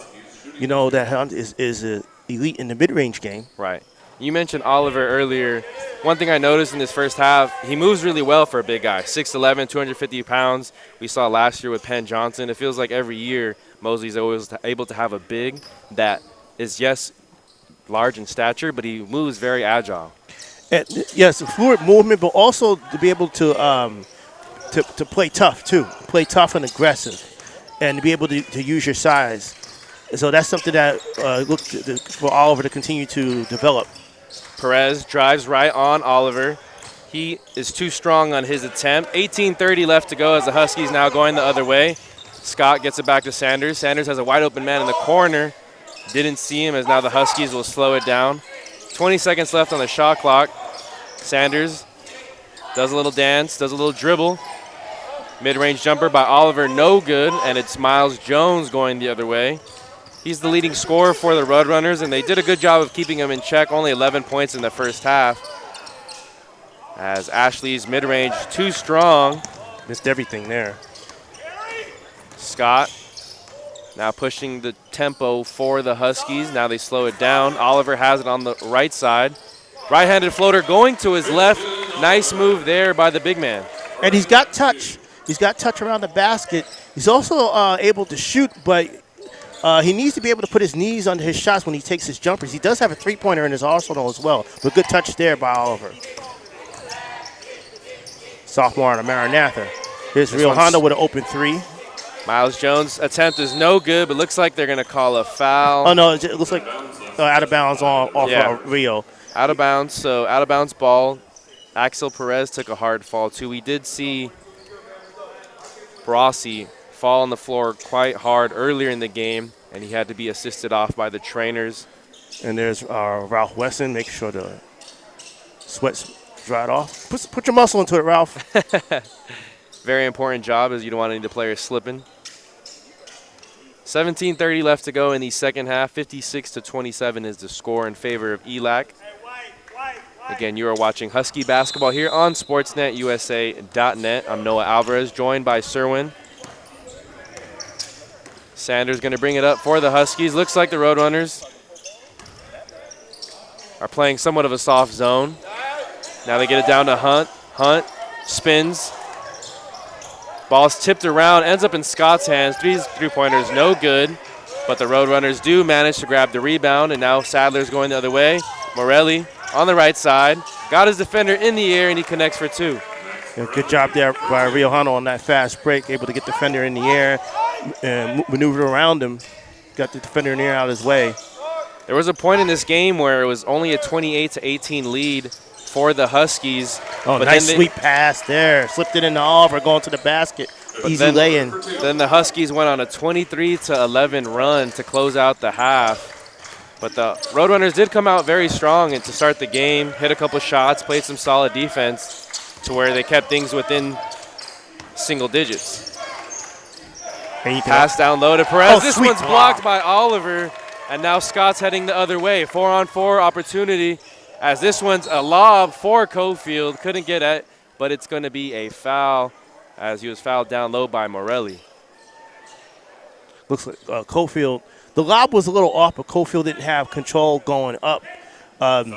You know that Hunt is elite in the mid-range game. Right. You mentioned Oliver earlier. One thing I noticed in this first half, he moves really well for a big guy. 6'11", 250 pounds. We saw last year with Penn Johnson. It feels like every year Mosley's always able to have a big that is, yes, large in stature, but he moves very agile. And, yes, fluid movement, but also to be able to play tough too. Play tough and aggressive, and to be able to use your size. So that's something that look for Oliver to continue to develop. Perez drives right on Oliver. He is too strong on his attempt. 18:30 left to go as the Huskies now going the other way. Scott gets it back to Sanders. Sanders has a wide open man in the corner. Didn't see him, as now the Huskies will slow it down. 20 seconds left on the shot clock. Sanders does a little dance, does a little dribble. Mid-range jumper by Oliver, no good, and it's Miles Jones going the other way. He's the leading scorer for the Roadrunners, and they did a good job of keeping him in check, only 11 points in the first half. As Ashley's mid-range too strong. Missed everything there. Scott Now pushing the tempo for the Huskies. Now they slow it down. Oliver has it on the right side. Right-handed floater going to his left. Nice move there by the big man. And he's got touch. He's got touch around the basket. He's also able to shoot, but he needs to be able to put his knees under his shots when he takes his jumpers. He does have a three-pointer in his arsenal as well, but good touch there by Oliver. Sophomore out of Maranatha. Here's Rio Hondo with an open three. Miles Jones' attempt is no good, but looks like they're going to call a foul. Oh, no, it looks like out of bounds off Rio. Out of bounds, so out of bounds ball. Axel Perez took a hard fall, too. We did see Brossi fall on the floor quite hard earlier in the game, and he had to be assisted off by the trainers. And there's Ralph Wesson making sure the sweat's dried off. Put your muscle into it, Ralph. Very important job, as you don't want any of the players slipping. 17:30 left to go in the second half. 56-27 is the score in favor of ELAC. Again, you are watching Husky basketball here on SportsNetUSA.net. I'm Noah Alvarez, joined by Cerwin. Sanders going to bring it up for the Huskies. Looks like the Roadrunners are playing somewhat of a soft zone. Now they get it down to Hunt. Hunt spins. Ball's tipped around, ends up in Scott's hands. Three-pointers, no good. But the Roadrunners do manage to grab the rebound, and now Sadler's going the other way. Morelli on the right side. Got his defender in the air, and he connects for two. Yeah, good job there by Rio Hondo on that fast break, able to get the defender in the air and maneuver around him. Got the defender in the air out of his way. There was a point in this game where it was only a 28-18 lead for the Huskies. Oh, nice sweep pass there. Slipped it into Oliver, going to the basket. Easy lay-in. Then the Huskies went on a 23-11 run to close out the half. But the Roadrunners did come out very strong and to start the game, hit a couple shots, played some solid defense to where they kept things within single digits. Pass down low to Perez. Oh, this one's blocked by Oliver, and now Scott's heading the other way. 4-on-4 opportunity as this one's a lob for Cofield. Couldn't get it, but it's going to be a foul as he was fouled down low by Morelli. Looks like Cofield. The lob was a little off, but Cofield didn't have control going up. And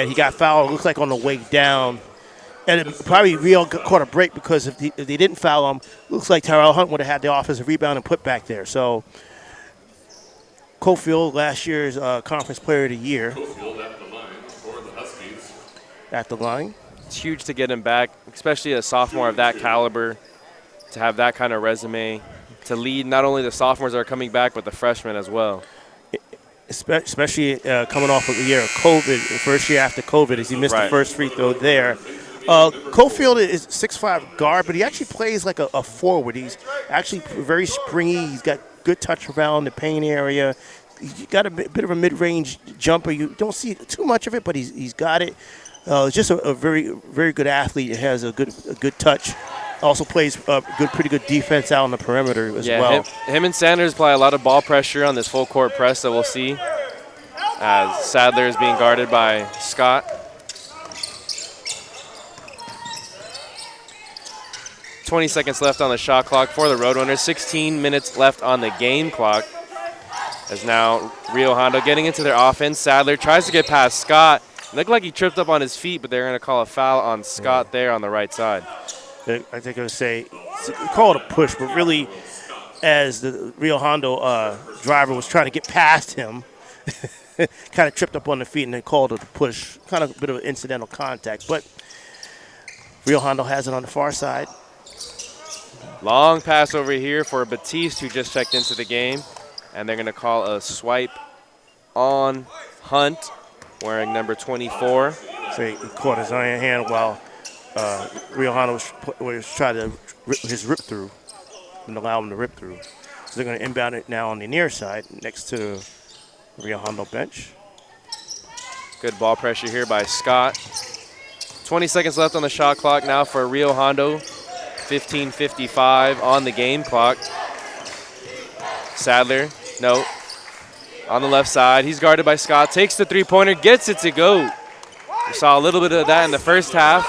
he got fouled, looks like on the way down. And probably Rio caught a break because if they didn't foul him, looks like Tyrell Hunt would have had the offensive rebound and put back there. So Cofield, last year's Conference Player of the Year. Cofield at the line for the Huskies. At the line. It's huge to get him back, especially a sophomore of that caliber, to have that kind of resume, to lead not only the sophomores that are coming back, but the freshmen as well. Especially coming off of a year of COVID, the first year after COVID, as he missed the first free throw there. Cofield is 6'5" guard, but he actually plays like a forward. He's actually very springy. He's got good touch around the paint area. He's got a bit of a mid-range jumper. You don't see too much of it, but he's got it. He's just a very, very good athlete. He has a good touch. Also plays pretty good defense out on the perimeter as well. Him and Sanders apply a lot of ball pressure on this full court press that we'll see as Sadler is being guarded by Scott. 20 seconds left on the shot clock for the Roadrunners. 16 minutes left on the game clock. As now Rio Hondo getting into their offense. Sadler tries to get past Scott. Looked like he tripped up on his feet, but they're going to call a foul on Scott there on the right side. I think they're going to say, call it a push, but really, as the Rio Hondo driver was trying to get past him, kind of tripped up on the feet and then called it a push. Kind of a bit of incidental contact, but Rio Hondo has it on the far side. Long pass over here for Batiste, who just checked into the game, and they're going to call a swipe on Hunt, wearing number 24. So he caught his iron hand while Rio Hondo was trying to his rip through and allow him to rip through. So they're going to inbound it now on the near side next to the Rio Hondo bench. Good ball pressure here by Scott. 20 seconds left on the shot clock now for Rio Hondo. 15:55 on the game clock. Sadler, no. On the left side, he's guarded by Scott. Takes the three-pointer, gets it to go. We saw a little bit of that in the first half.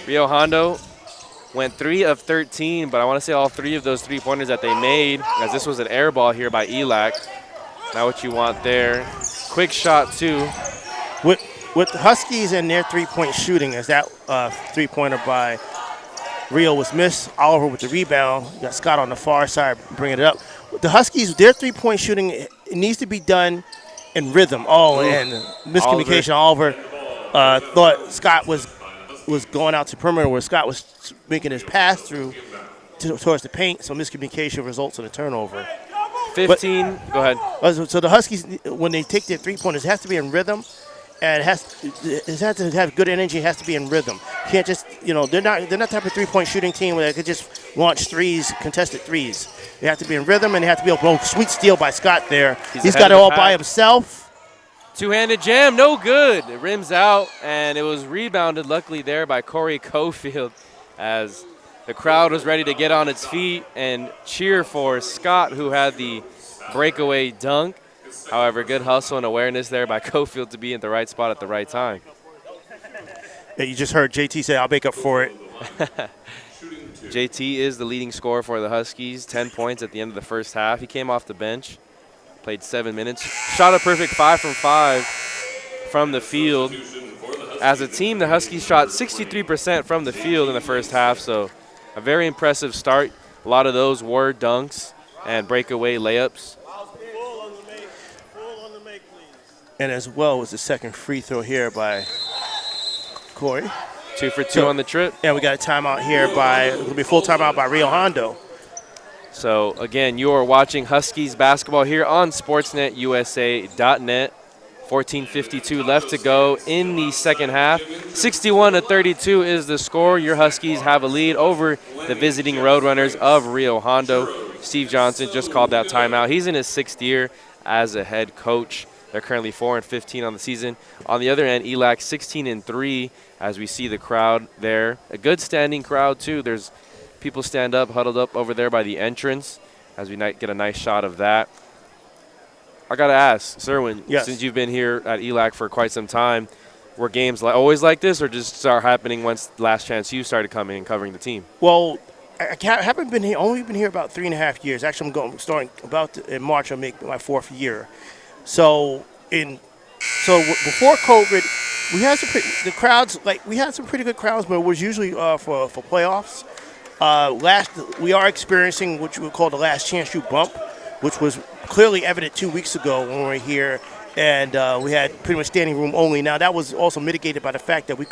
Rio Hondo went 3 of 13, but I want to say all 3 of those three-pointers that they made, as this was an air ball here by ELAC. Not what you want there. Quick shot, too. With the Huskies and their three-point shooting, as that three-pointer by Rio was missed. Oliver with the rebound. You got Scott on the far side bringing it up. With the Huskies, their three-point shooting, it needs to be done in rhythm. And miscommunication. Oliver thought Scott was going out to perimeter where Scott was making his pass through towards the paint, so miscommunication results in a turnover. 15, go ahead. So the Huskies, when they take their three-pointers, it has to be in rhythm, and it has to have good energy. It has to be in rhythm. You can't just, they're not the type of three-point shooting team where they could just launch threes, contested threes. They have to be in rhythm, and they have to be able to sweet steal by Scott there. He's got it all by himself. Two-handed jam, no good. It rims out, and it was rebounded, luckily, there by Corey Cofield as the crowd was ready to get on its feet and cheer for Scott, who had the breakaway dunk. However, good hustle and awareness there by Cofield to be in the right spot at the right time. Yeah, you just heard JT say, I'll make up for it. JT is the leading scorer for the Huskies, 10 points at the end of the first half. He came off the bench, played 7 minutes, shot a perfect 5 from 5 from the field. As a team, the Huskies shot 63% from the field in the first half, so a very impressive start. A lot of those were dunks and breakaway layups. And as well was the second free throw here by Corey. 2 for 2 on the trip. And we got a timeout here it'll be a full timeout by Rio Hondo. So, again, you are watching Huskies basketball here on SportsNetUSA.net. 14:52 left to go in the second half. 61-32 is the score. Your Huskies have a lead over the visiting Roadrunners of Rio Hondo. Steve Johnson just called that timeout. He's in his 6th year as a head coach. They're currently 4-15 on the season. On the other end, ELAC 16-3 as we see the crowd there. A good standing crowd, too. There's people stand up, huddled up over there by the entrance as we get a nice shot of that. I got to ask, Cerwin, yes, since you've been here at ELAC for quite some time, were games always like this or just start happening once Last Chance U started coming and covering the team? Well, I haven't been here, only been here about 3.5 years. Actually, in March, I'll make my 4th year. So before COVID, we had we had some pretty good crowds, but it was usually for playoffs. We are experiencing what you would call the Last Chance U bump, which was clearly evident 2 weeks ago when we were here, and we had pretty much standing room only. Now, that was also mitigated by the fact that we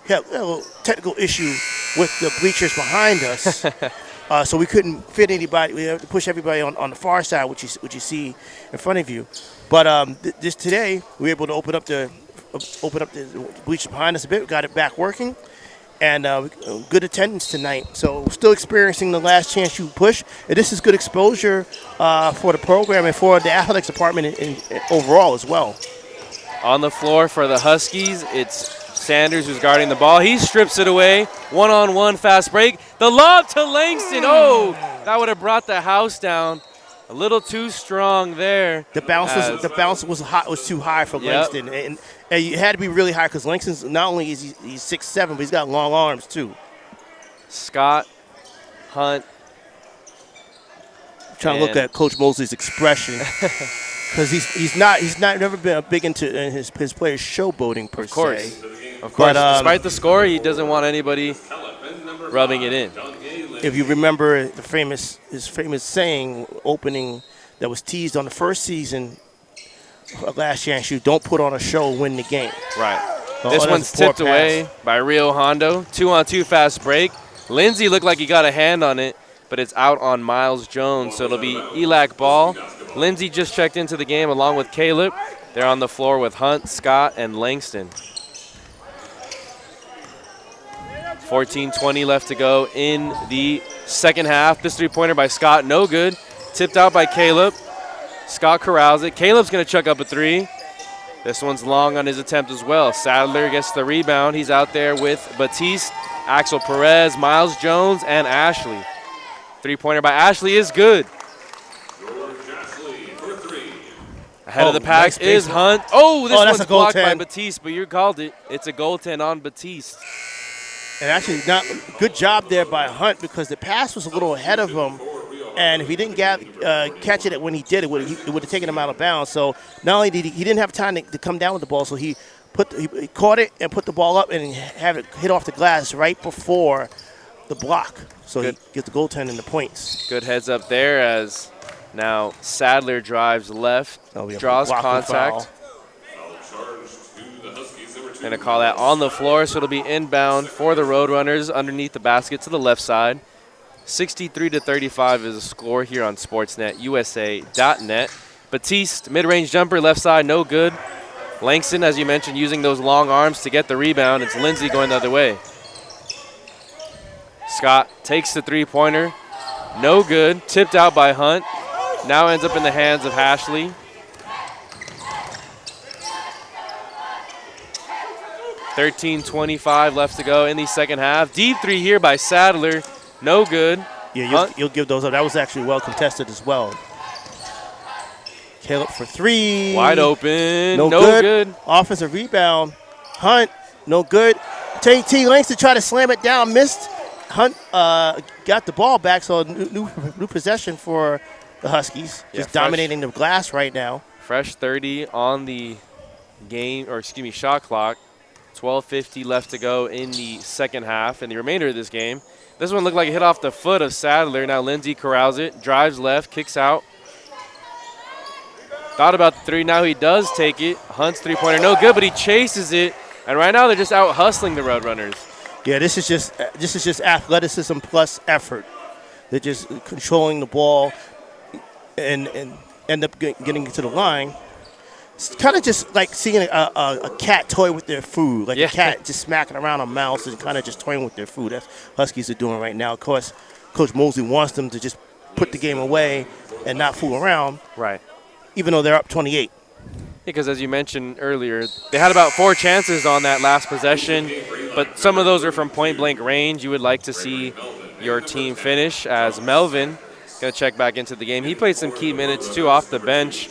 had a little technical issue with the bleachers behind us, so we couldn't fit anybody. We had to push everybody on the far side, which you see in front of you. But today, we were able to open up the bleachers behind us a bit. We got it back working. And good attendance tonight. So we're still experiencing the Last Chance U push. And this is good exposure for the program and for the athletics department overall as well. On the floor for the Huskies, it's Sanders who's guarding the ball. He strips it away. One-on-one fast break. The lob to Langston. Oh, that would have brought the house down. A little too strong there. The bounce was too high for Langston. And you had to be really high because Langston's not only is he's 6'7", but he's got long arms too. Scott, Hunt. I'm trying to look at Coach Mosley's expression because he's never been big into his players showboating per se. Of course. Despite the score, he doesn't want anybody rubbing it in. If you remember his famous saying opening that was teased on the first season of Last Chance U, don't put on a show, win the game. Right. This one's tipped away by Rio Hondo. 2-on-2 fast break. Lindsey looked like he got a hand on it, but it's out on Miles Jones, so it'll be ELAC ball. Lindsey just checked into the game along with Caleb. They're on the floor with Hunt, Scott, and Langston. 14:20 left to go in the second half. This three-pointer by Scott, no good. Tipped out by Caleb. Scott corrals it. Caleb's going to chuck up a three. This one's long on his attempt as well. Sadler gets the rebound. He's out there with Batiste, Axel Perez, Miles Jones, and Ashley. Three-pointer by Ashley is good. Ahead of the pack is Hunt. Oh, this one's blocked by Batiste, but you called it. It's a goaltend on Batiste. And actually, not good job there by Hunt because the pass was a little ahead of him. And if he didn't catch it when he did, it would have taken him out of bounds. So not only did he didn't have time to come down with the ball, so he caught it and put the ball up and have it hit off the glass right before the block. So he gets the goaltending the points. Good heads up there as now Sadler drives left, draws contact. Going to call that on the floor, so it'll be inbound for the Roadrunners underneath the basket to the left side. 63-35 is the score here on SportsNetUSA.net. Batiste, mid-range jumper, left side, no good. Langston, as you mentioned, using those long arms to get the rebound. It's Lindsay going the other way. Scott takes the three-pointer, no good. Tipped out by Hunt. Now ends up in the hands of Hashley. 13:25 left to go in the second half. Deep three here by Sadler. No good. Yeah, you'll give those up. That was actually well contested as well. Caleb for three. Wide open. No good. Offensive rebound. Hunt, no good. T. Langston tried to slam it down, missed. Hunt got the ball back, so new possession for the Huskies. Just dominating the glass right now. Fresh 30 on the shot clock. 12:50 left to go in the second half and the remainder of this game. This one looked like it hit off the foot of Sadler. Now Lindsay corrals it, drives left, kicks out. Thought about the three. Now he does take it. Hunt's three-pointer, no good, but he chases it. And right now they're just out hustling the Roadrunners. Yeah, this is just athleticism plus effort. They're just controlling the ball and end up getting to the line. It's kind of just like seeing a cat toy with their food, like a cat just smacking around a mouse and kind of just toying with their food. That's Huskies are doing right now. Of course, Coach Mosley wants them to just put the game away and not fool around. Right. Even though they're up 28. Because as you mentioned earlier, they had about 4 chances on that last possession, but some of those are from point-blank range. You would like to see your team finish, as Melvin going to check back into the game. He played some key minutes, too, off the bench.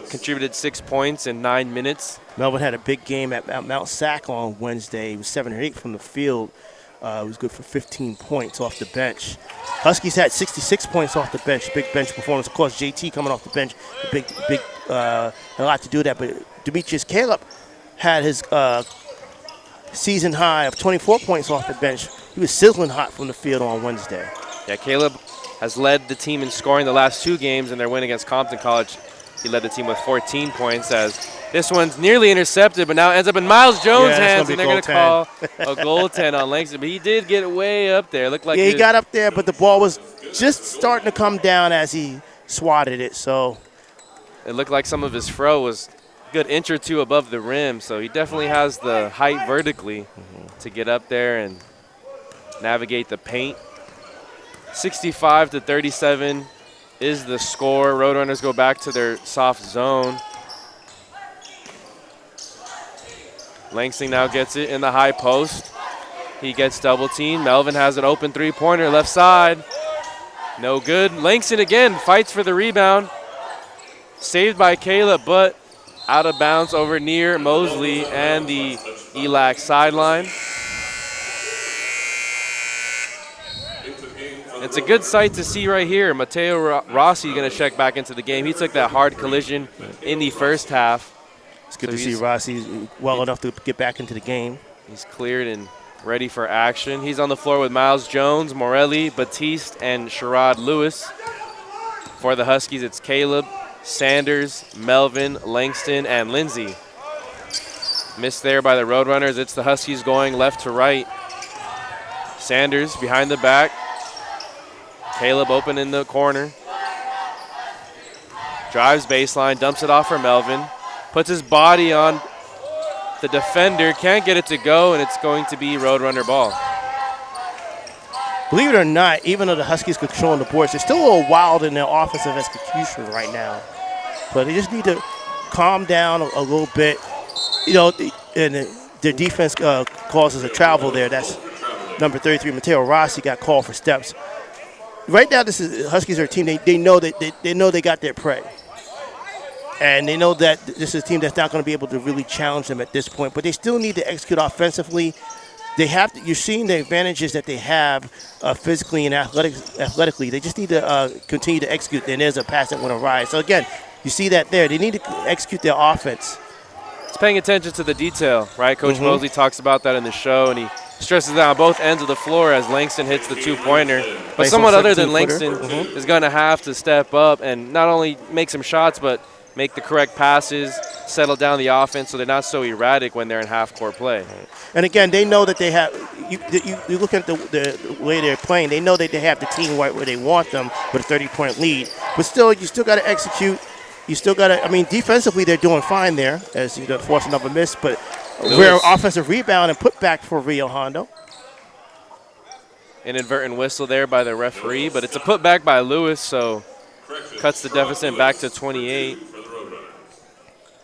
Contributed 6 points in 9 minutes. Melvin had a big game at Mount Sac on Wednesday. He was 7 or 8 from the field. He was good for 15 points off the bench. Huskies had 66 points off the bench. Big bench performance. Of course, JT coming off the bench. A lot to do with that. But Demetrius Caleb had his season high of 24 points off the bench. He was sizzling hot from the field on Wednesday. Yeah, Caleb has led the team in scoring the last 2 games in their win against Compton College. He led the team with 14 points, as this one's nearly intercepted, but now ends up in Miles Jones' hands, and they're going to call a goaltend on Langston. But he did get way up there. Looked like he got up there, but the ball was just starting to come down as he swatted it. So it looked like some of his throw was a good inch or two above the rim, so he definitely has the height vertically to get up there and navigate the paint. 65-37 is the score. Roadrunners go back to their soft zone. Langston now gets it in the high post. He gets double teamed. Melvin has an open three-pointer left side. No good. Langston again fights for the rebound. Saved by Caleb, but out of bounds over near Mosley and the ELAC sideline. It's a good sight to see right here. Mateo Rossi going to check back into the game. He took that hard collision in the first half. It's good to see Rossi well enough to get back into the game. He's cleared and ready for action. He's on the floor with Miles Jones, Morelli, Batiste, and Sherrod Lewis. For the Huskies, it's Caleb, Sanders, Melvin, Langston, and Lindsay. Missed there by the Roadrunners. It's the Huskies going left to right. Sanders behind the back. Caleb open in the corner. Drives baseline, dumps it off for Melvin. Puts his body on the defender, can't get it to go, and it's going to be Roadrunner ball. Believe it or not, even though the Huskies controlling the boards, they're still a little wild in their offensive execution right now. But they just need to calm down a little bit. You know, and their defense causes a travel there. That's number 33, Mateo Rossi, got called for steps. Right now, Huskies are a team. They know they got their prey, and they know that this is a team that's not going to be able to really challenge them at this point. But they still need to execute offensively they have. You're seeing the advantages that they have physically and athletically. They just need to continue to execute. Then there's a pass that went awry. So again, you see that there. They need to execute their offense. It's paying attention to the detail, right? Coach Mosley talks about that in the show, and he stresses that on both ends of the floor as Langston hits the two-pointer. But someone other than Langston is going to have to step up and not only make some shots, but make the correct passes, settle down the offense so they're not so erratic when they're in half-court play. And again, they know that they have. You look at the way they're playing. They know that they have the team right where they want them with a 30-point lead. But still, you still got to execute. You still got to. I mean, defensively they're doing fine there, as you force another miss. But rare offensive rebound and put back for Rio Hondo. Inadvertent whistle there by the referee, but it's a putback by Lewis, so cuts the deficit back to 28.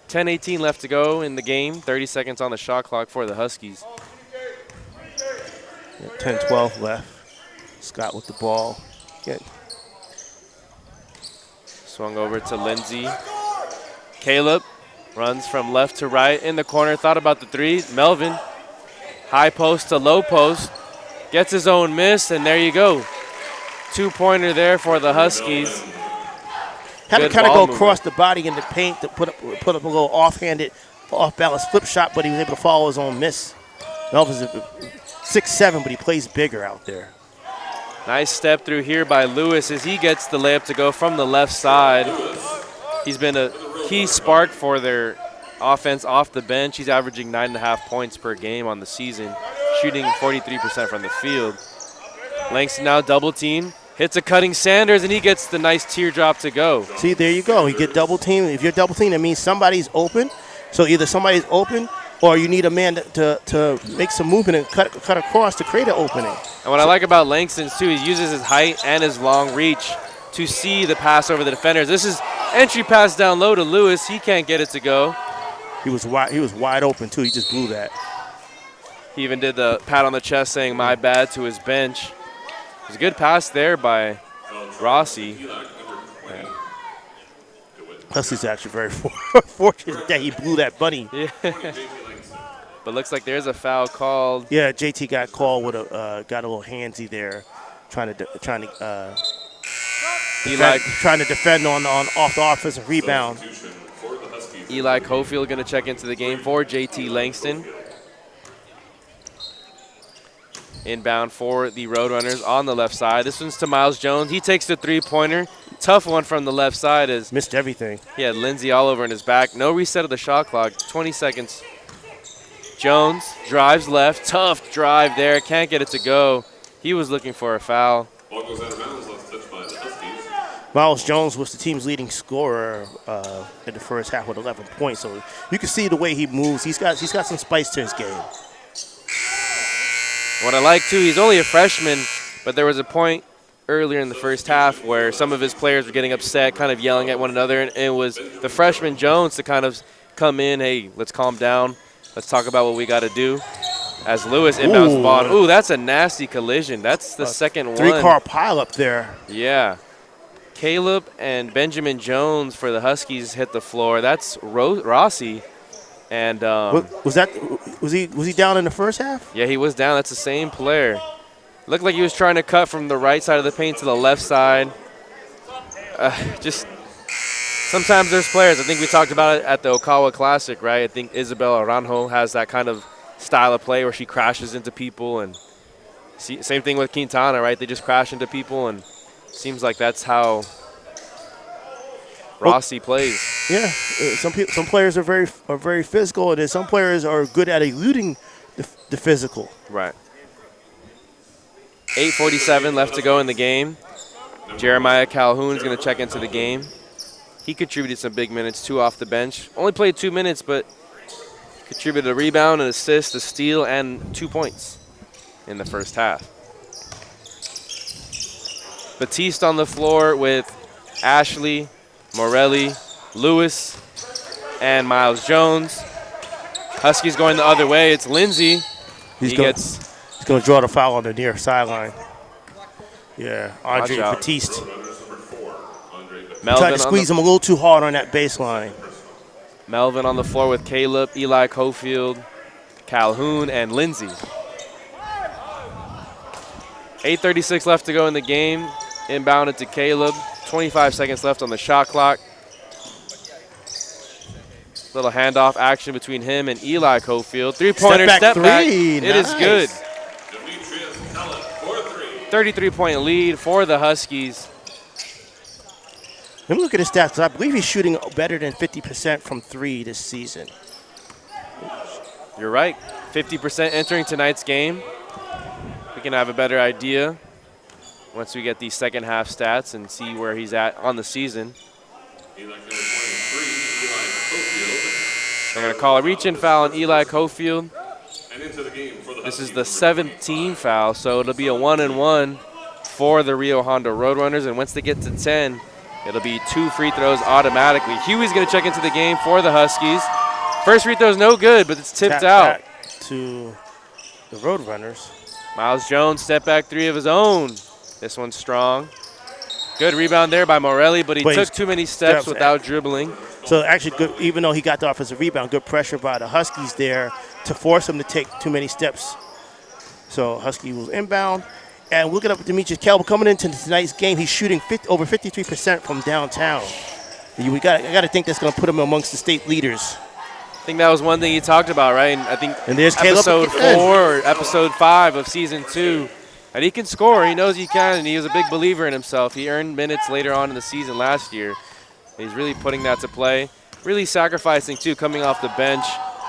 10:18 left to go in the game. 30 seconds on the shot clock for the Huskies. 10-12 left. Scott with the ball. Good. Swung over to Lindsey. Caleb runs from left to right in the corner. Thought about the three. Melvin, high post to low post. Gets his own miss, and there you go. Two-pointer there for the Huskies. Had to kind of go across the body in the paint to put up a little offhanded, off-balance flip shot, but he was able to follow his own miss. Melvin's 6'7", but he plays bigger out there. Nice step through here by Lewis as he gets the layup to go from the left side. He's been a key spark for their offense off the bench. He's averaging 9.5 points per game on the season, shooting 43% from the field. Langston now double team. Hits a cutting Sanders, and he gets the nice teardrop to go. See, there you go. You get double team. If you're double team, that means somebody's open. So either somebody's open or you need a man to make some movement and cut across to create an opening. And what I like about Langston, too, he uses his height and his long reach to see the pass over the defenders. This is entry pass down low to Lewis. He can't get it to go. He was wide open, too. He just blew that. He even did the pat on the chest saying, "My bad," to his bench. It was a good pass there by Rossi. Huskies actually very fortunate that he blew that bunny. Yeah. But looks like there's a foul called. Yeah, JT got called with got a little handsy there, trying to defend on off the offensive rebound. ELAC Hofield going to check into the game for JT Langston. Inbound for the Roadrunners on the left side. This one's to Miles Jones. He takes the three-pointer. Tough one from the left side. Missed everything. He had Lindsey all over in his back. No reset of the shot clock. 20 seconds. Jones drives left. Tough drive there. Can't get it to go. He was looking for a foul. Ball goes out of bounds, last touch by the Huskies. Miles Jones was the team's leading scorer in the first half with 11 points. So you can see the way he moves. He's got some spice to his game. What I like, too, he's only a freshman, but there was a point earlier in the first half where some of his players were getting upset, kind of yelling at one another, and it was the freshman Jones to kind of come in, hey, let's calm down. Let's talk about what we got to do. As Lewis inbounds the ball. Ooh, that's a nasty collision. That's the second one. Three-car pile up there. Yeah. Caleb and Benjamin Jones for the Huskies hit the floor. That's Rossi. And was he down in the first half? Yeah, he was down. That's the same player. Looked like he was trying to cut from the right side of the paint to the left side. Just sometimes there's players. I think we talked about it at the Okawa Classic, right? I think Isabel Aranjo has that kind of style of play where she crashes into people, and same thing with Quintana, right? They just crash into people, and seems like that's how Rossi plays. Yeah, some players are very physical, and then some players are good at eluding the physical. Right. 8:47 left to go in the game. Jeremiah Calhoun is going to check into the game. He contributed some big minutes, 2 off the bench. Only played 2 minutes, but contributed a rebound, an assist, a steal, and 2 points in the first half. Batiste on the floor with Ashley, Morelli, Lewis, and Miles Jones. Huskies going the other way. It's Lindsey. He's going to draw the foul on the near sideline. Yeah, Andre Batiste. Tried to squeeze him a little too hard on that baseline. Melvin on the floor with Caleb, ELAC Hofield, Calhoun, and Lindsey. 8:36 left to go in the game. Inbounded to Caleb. 25 seconds left on the shot clock. Little handoff action between him and Eli Cofield. Three-pointer, step back. Three. It Nice. is good. 33-point lead for the Huskies. Let me look at his stats. I believe he's shooting better than 50% from three this season. You're right. 50% entering tonight's game. We can have a better idea once we get these second half stats and see where he's at on the season. They're going to call a reach-in foul on Eli Cofield. This is the 7th team foul, so it'll be a 1-and-1 for the Rio Hondo Roadrunners. And once they get to 10, it'll be 2 free throws automatically. Huey's going to check into the game for the Huskies. First free throw's no good, but it's tipped out. To the Roadrunners. Miles Jones, step back three of his own. This one's strong. Good rebound there by Morelli, but he took too many steps without dribbling. So actually, good, even though he got the offensive rebound, good pressure by the Huskies there to force him to take too many steps. So Husky was inbound. And look at Demetrius Caleb coming into tonight's game. He's shooting over 53% from downtown. I got to think that's going to put him amongst the state leaders. I think that was one thing he talked about, right? And I think there's episode 4 or episode 5 of season 2. And he can score. He knows he can, and he was a big believer in himself. He earned minutes later on in the season last year. He's really putting that to play. Really sacrificing, too, coming off the bench,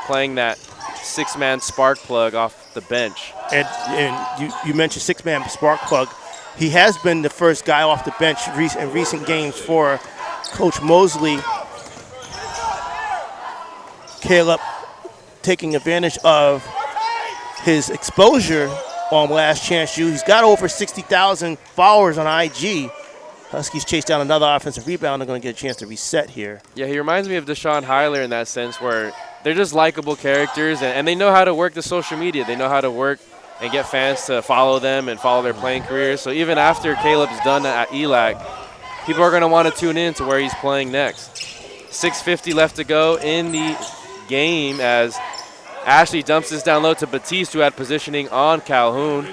playing that 6-man spark plug off the bench. And you mentioned 6-man spark plug. He has been the first guy off the bench in recent games for Coach Mosley. Caleb taking advantage of his exposure on Last Chance U. He's got over 60,000 followers on IG. Huskies chase down another offensive rebound. They're going to get a chance to reset here. Yeah, he reminds me of Deshaun Hyler in that sense, where they're just likable characters, and they know how to work the social media. They know how to work and get fans to follow them and follow their playing careers. So even after Caleb's done at ELAC, people are going to want to tune in to where he's playing next. 6:50 left to go in the game as Ashley dumps this down low to Batiste, who had positioning on Calhoun.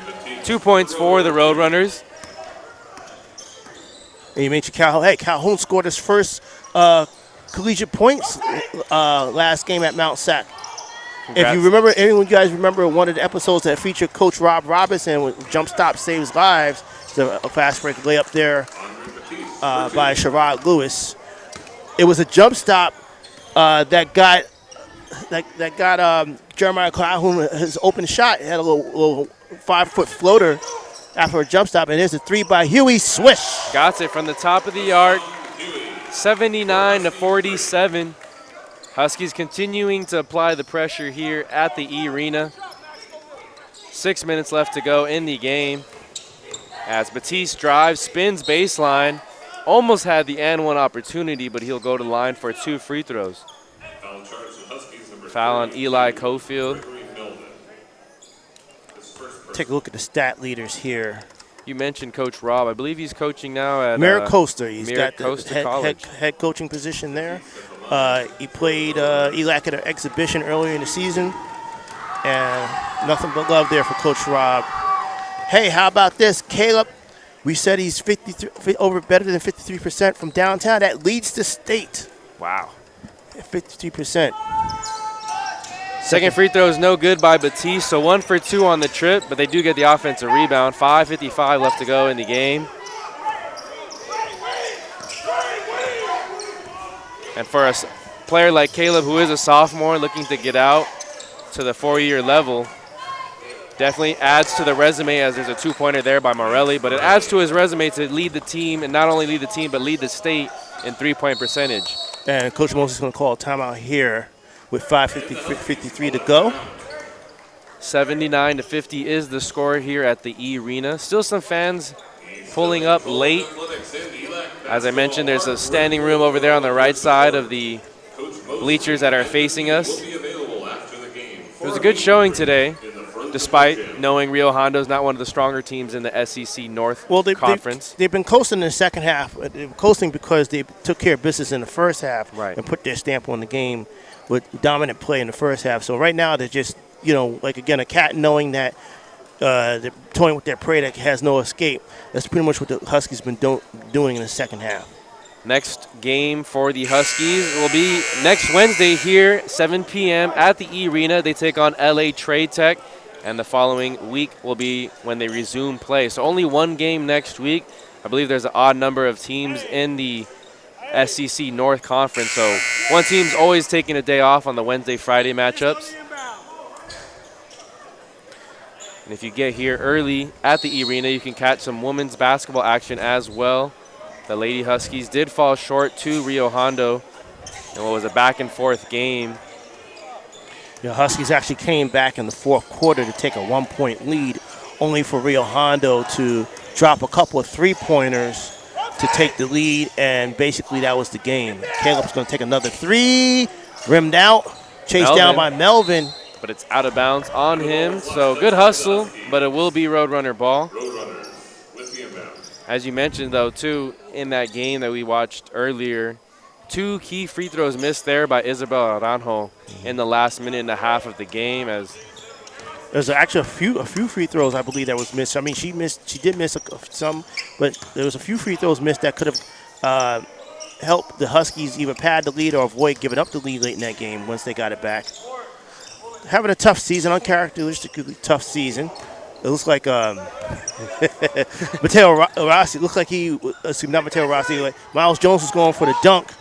2 points for the Roadrunners. And you mentioned Calhoun. Hey, Calhoun scored his first collegiate points last game at Mount Sac. Congrats. If you remember, anyone you guys remember one of the episodes that featured Coach Rob Robinson with Jump Stop Saves Lives, the fast break layup there by Sherrod Lewis. It was a jump stop that got Jeremiah Calhoun his open shot. He had a little 5-foot floater after a jump stop, and there's a 3 by Huey. Swish. Got it from the top of the arc. 79-47. Huskies continuing to apply the pressure here at the E-Arena. 6 minutes left to go in the game. As Batiste drives, spins baseline. Almost had the and-one opportunity, but he'll go to the line for 2 free throws. Foul on Eli Cofield. Take a look at the stat leaders here. You mentioned Coach Rob. I believe he's coaching now at Maricosta. He's got Maricosta the College. head coaching position there. He played ELAC at an exhibition earlier in the season. And nothing but love there for Coach Rob. Hey, how about this? Caleb, we said he's better than 53% from downtown. That leads the state. Wow. 53%. Second free throw is no good by Batiste, so 1 for 2 on the trip, but they do get the offensive rebound. 5:55 left to go in the game. And for a player like Caleb, who is a sophomore looking to get out to the 4-year level, definitely adds to the resume, as there's a 2-pointer there by Morelli, but it adds to his resume to lead the team, and not only lead the team, but lead the state in 3-point percentage. And Coach Moses is going to call a timeout here with 5:53 to go. 79-50 is the score here at the E-Arena. Still some fans pulling up late. As I mentioned, there's a standing room over there on the right side of the bleachers that are facing us. It was a good showing today, despite knowing Rio Hondo is not one of the stronger teams in the SEC North Conference. They've been coasting in the second half. They were coasting because they took care of business in the first half and put their stamp on the game with dominant play in the first half. So right now they're just, like, again, a cat knowing that they're toying with their prey that has no escape. That's pretty much what the Huskies been doing in the second half. Next game for the Huskies will be next Wednesday here, 7 p.m. at the E-Arena. They take on LA Trade Tech, and the following week will be when they resume play. So only one game next week. I believe there's an odd number of teams in the SEC North Conference, so one team's always taking a day off on the Wednesday-Friday matchups. And if you get here early at the E-Arena, you can catch some women's basketball action as well. The Lady Huskies did fall short to Rio Hondo in what was a back-and-forth game. The Huskies actually came back in the fourth quarter to take a 1-point lead, only for Rio Hondo to drop a couple of three-pointers to take the lead, and basically that was the game. Caleb's going to take another three, rimmed out, chased down by Melvin. But it's out of bounds on him, so good hustle, but it will be Roadrunner ball. As you mentioned, though, too, in that game that we watched earlier, 2 key free throws missed there by Isabel Aranjo in the last minute and a half of the game. As there's actually a few free throws I believe that was missed. I mean, she did miss some, but there was a few free throws missed that could have helped the Huskies either pad the lead or avoid giving up the lead late in that game once they got it back. Having a tough season, uncharacteristically tough season. It looks like Mateo Rossi. Looks like not Mateo Rossi. Like Miles Jones was going for the dunk.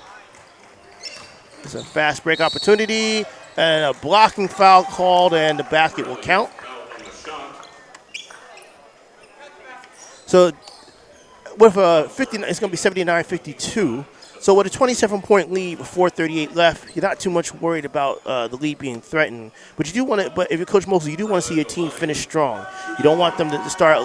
It's a fast break opportunity and a blocking foul called, and the basket will count. So with 59, it's going to be 79-52. So with a 27-point lead with 4:38 left, you're not too much worried about the lead being threatened. But you do want to. But if you're Coach Mosley, you do want to see your team finish strong. You don't want them to start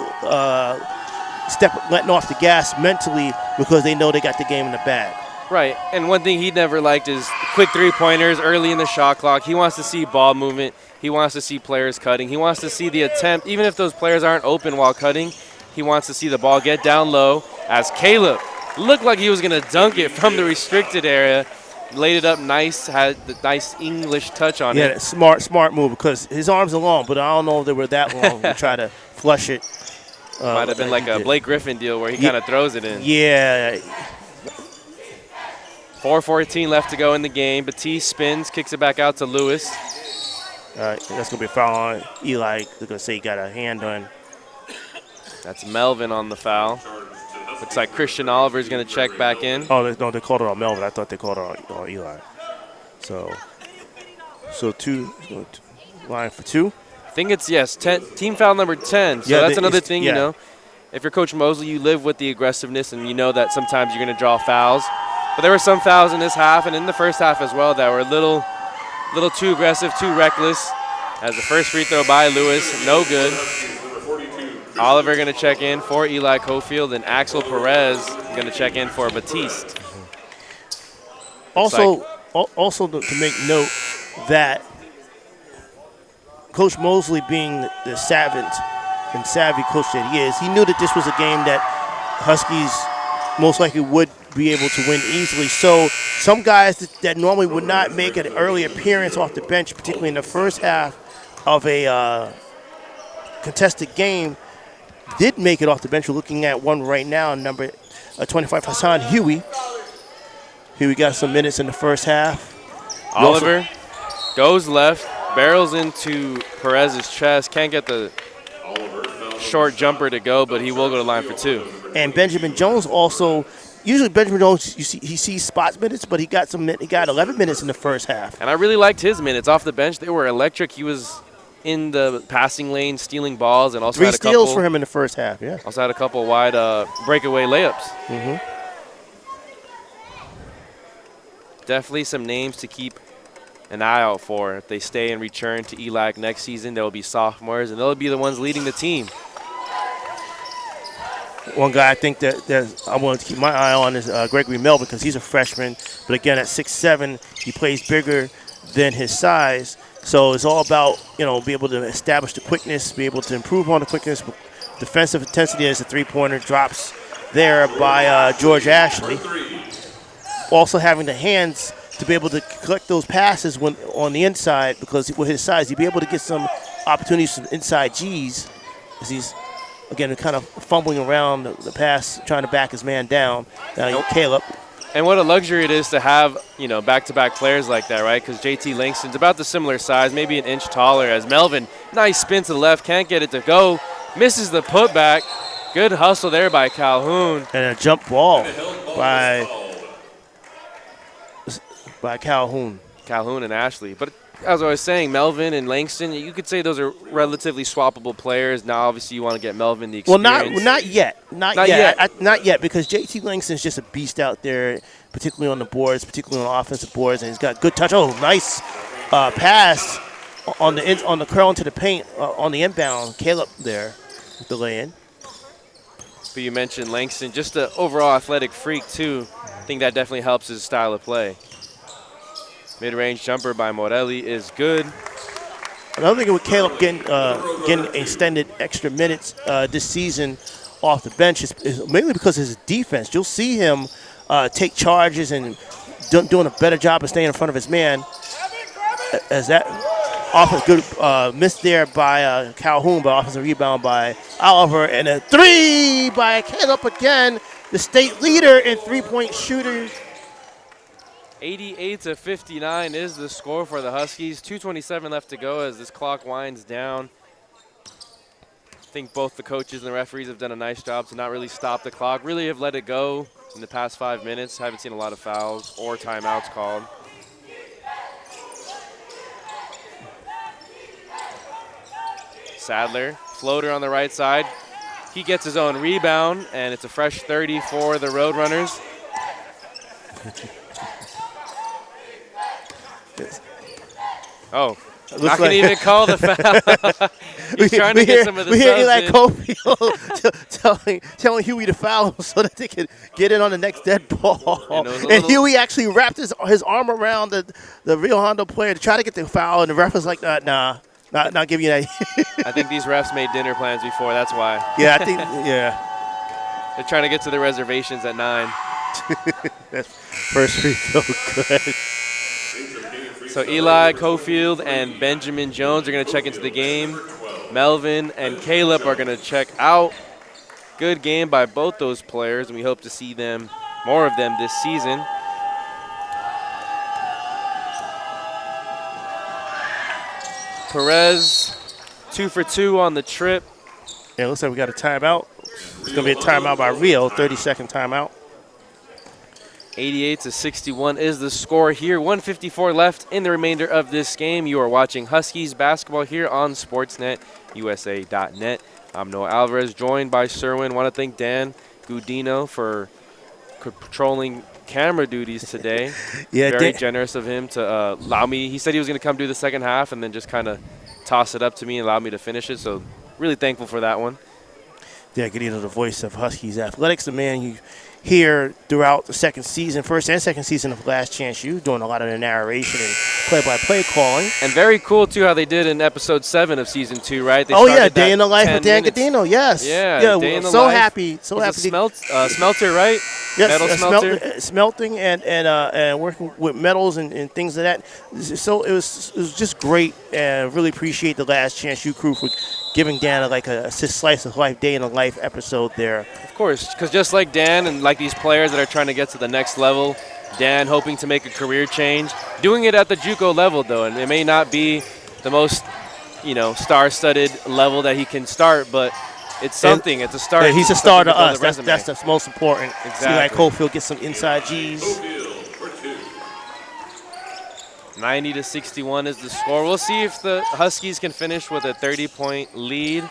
letting off the gas mentally because they know they got the game in the bag. right, and one thing he never liked is quick three-pointers early in the shot clock. He wants to see ball movement. He wants to see players cutting. He wants to see the attempt, even if those players aren't open while cutting. He wants to see the ball get down low as Caleb looked like he was going to dunk it from the restricted area. Laid it up nice, had the nice English touch on it. Yeah, smart move because his arms are long, but I don't know if they were that long to try to flush it. Might have been like a Blake Griffin deal where he kind of throws it in. Yeah. 4:14 left to go in the game. Batiste spins, kicks it back out to Lewis. All right, that's going to be a foul on Eli. They're going to say he got a hand on. That's Melvin on the foul. Looks like Christian Oliver is going to check back in. Oh, no, they called it on Melvin. I thought they called it on Eli. So line for 2. I think it's, yes, team foul number 10. So that's another thing, you know. If you're Coach Mosley, you live with the aggressiveness, and you know that sometimes you're going to draw fouls. But there were some fouls in this half and in the first half as well that were a little too aggressive, too reckless. As the first free throw by Lewis, no good. Oliver going to check in for Eli Cofield, and Axel Perez going to check in for Batiste. Also to make note that Coach Mosley, being the savvy coach that he is, he knew that this was a game that Huskies most likely would be able to win easily. So some guys that normally would not make an early appearance off the bench, particularly in the first half of a contested game, did make it off the bench. We're looking at one right now, number 25, Hassan Huey. Huey got some minutes in the first half. Oliver goes left, barrels into Perez's chest. Can't get the short jumper to go, but he will go to line for 2. And Benjamin Jones also. Usually Benjamin Jones, he sees spots minutes, but he got 11 minutes in the first half. And I really liked his minutes off the bench. They were electric. He was in the passing lane, stealing balls, and also 3 had a steals couple for him in the first half. Yeah. Also had a couple wide breakaway layups. Mm-hmm. Definitely some names to keep an eye out for. If they stay and return to ELAC next season, they'll be sophomores, and they'll be the ones leading the team. One guy I think that I want to keep my eye on is Gregory Melvin, because he's a freshman. But again, at 6'7", he plays bigger than his size. So it's all about, be able to establish the quickness, be able to improve on the quickness. Defensive intensity as a three-pointer drops there by George Ashley. Also having the hands to be able to collect those passes when on the inside, because with his size, he'd be able to get some opportunities from inside G's as he's, again, kind of fumbling around the pass, trying to back his man down. Caleb. And what a luxury it is to have, back-to-back players like that, right? Because JT Langston's about the similar size, maybe an inch taller as Melvin. Nice spin to the left, can't get it to go. Misses the putback. Good hustle there by Calhoun. And a jump ball by Calhoun. Calhoun and Ashley. But as I was saying, Melvin and Langston, you could say those are relatively swappable players. Now, obviously, you want to get Melvin the experience. Well, not yet. Not yet. Not yet, because JT Langston's just a beast out there, particularly on the boards, particularly on offensive boards, and he's got good touch. Oh, nice pass on the curl into the paint on the inbound. Caleb there with the lay-in. But you mentioned Langston, just an overall athletic freak, too. I think that definitely helps his style of play. Mid-range jumper by Morelli is good. Another thing with Caleb getting extended extra minutes this season off the bench is mainly because of his defense. You'll see him take charges and doing a better job of staying in front of his man. As that off a good miss there by Calhoun, but offensive rebound by Oliver, and a three by Caleb again, the state leader in three-point shooters. 88-59 is the score for the Huskies. 2:27 left to go as this clock winds down. I think both the coaches and the referees have done a nice job to not really stop the clock. Really have let it go in the past 5 minutes. Haven't seen a lot of fouls or timeouts called. Sadler, floater on the right side. He gets his own rebound, and it's a fresh 30 for the Roadrunners. Oh, not going to even call the foul. He's trying to get some of the subs in. We hear ELAC Cofield telling Huey to foul him so that they could get in on the next dead ball. And Huey actually wrapped his arm around the Rio Hondo player to try to get the foul, and the ref was like, nah, not giving you that. I think these refs made dinner plans before, that's why. Yeah, I think, yeah. They're trying to get to the reservations at 9. First free throw, good. So Eli, Cofield, and Benjamin Jones are going to check into the game. Melvin and Caleb are going to check out. Good game by both those players, and we hope to see more of them this season. Perez, 2 for 2 on the trip. Yeah, it looks like we got a timeout. It's going to be a timeout by Rio, 30-second timeout. 88-61 is the score here. 1:54 left in the remainder of this game. You are watching Huskies basketball here on SportsNetUSA.net. I'm Noah Alvarez, joined by Cerwin. Want to thank Dan Gudino for patrolling camera duties today. Yeah, very generous of him to allow me. He said he was going to come do the second half and then just kind of toss it up to me and allow me to finish it. So really thankful for that one. Dan Gudino, the voice of Huskies athletics, the man you hear throughout the first and second season of Last Chance U, doing a lot of the narration and play-by-play calling. And very cool, too, how they did in episode 7 of season 2, right? They Day in the Life with Dan Gudino, yes. Yeah, Day in the so Life. happy. So happy. Smelter, right? Yes, metal smelter. Smelting and working with metals and things like that. So it was just great, and really appreciate the Last Chance U crew for giving Dan a slice of life, day in the life episode there. Of course, because just like Dan and like these players that are trying to get to the next level, Dan hoping to make a career change, doing it at the JUCO level though, and it may not be the most, star-studded level that he can start, but it's something. It's a start. Yeah, he's a star to us. That's the most important. Exactly. See, like Cofield get some inside G's. 90-61 is the score. We'll see if the Huskies can finish with a 30-point lead.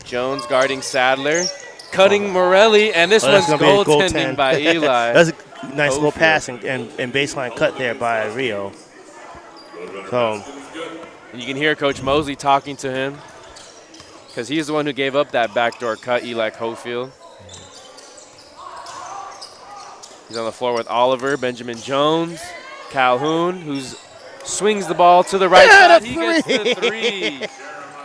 Jones guarding Sadler, cutting Morelli, and this one's goaltending by Eli. That's a nice little pass and baseline cut there by Rio. So, and you can hear Coach Mosley talking to him because he's the one who gave up that backdoor cut, ELAC Cofield. He's on the floor with Oliver, Benjamin Jones, Calhoun, who swings the ball to the right side. He gets the 3.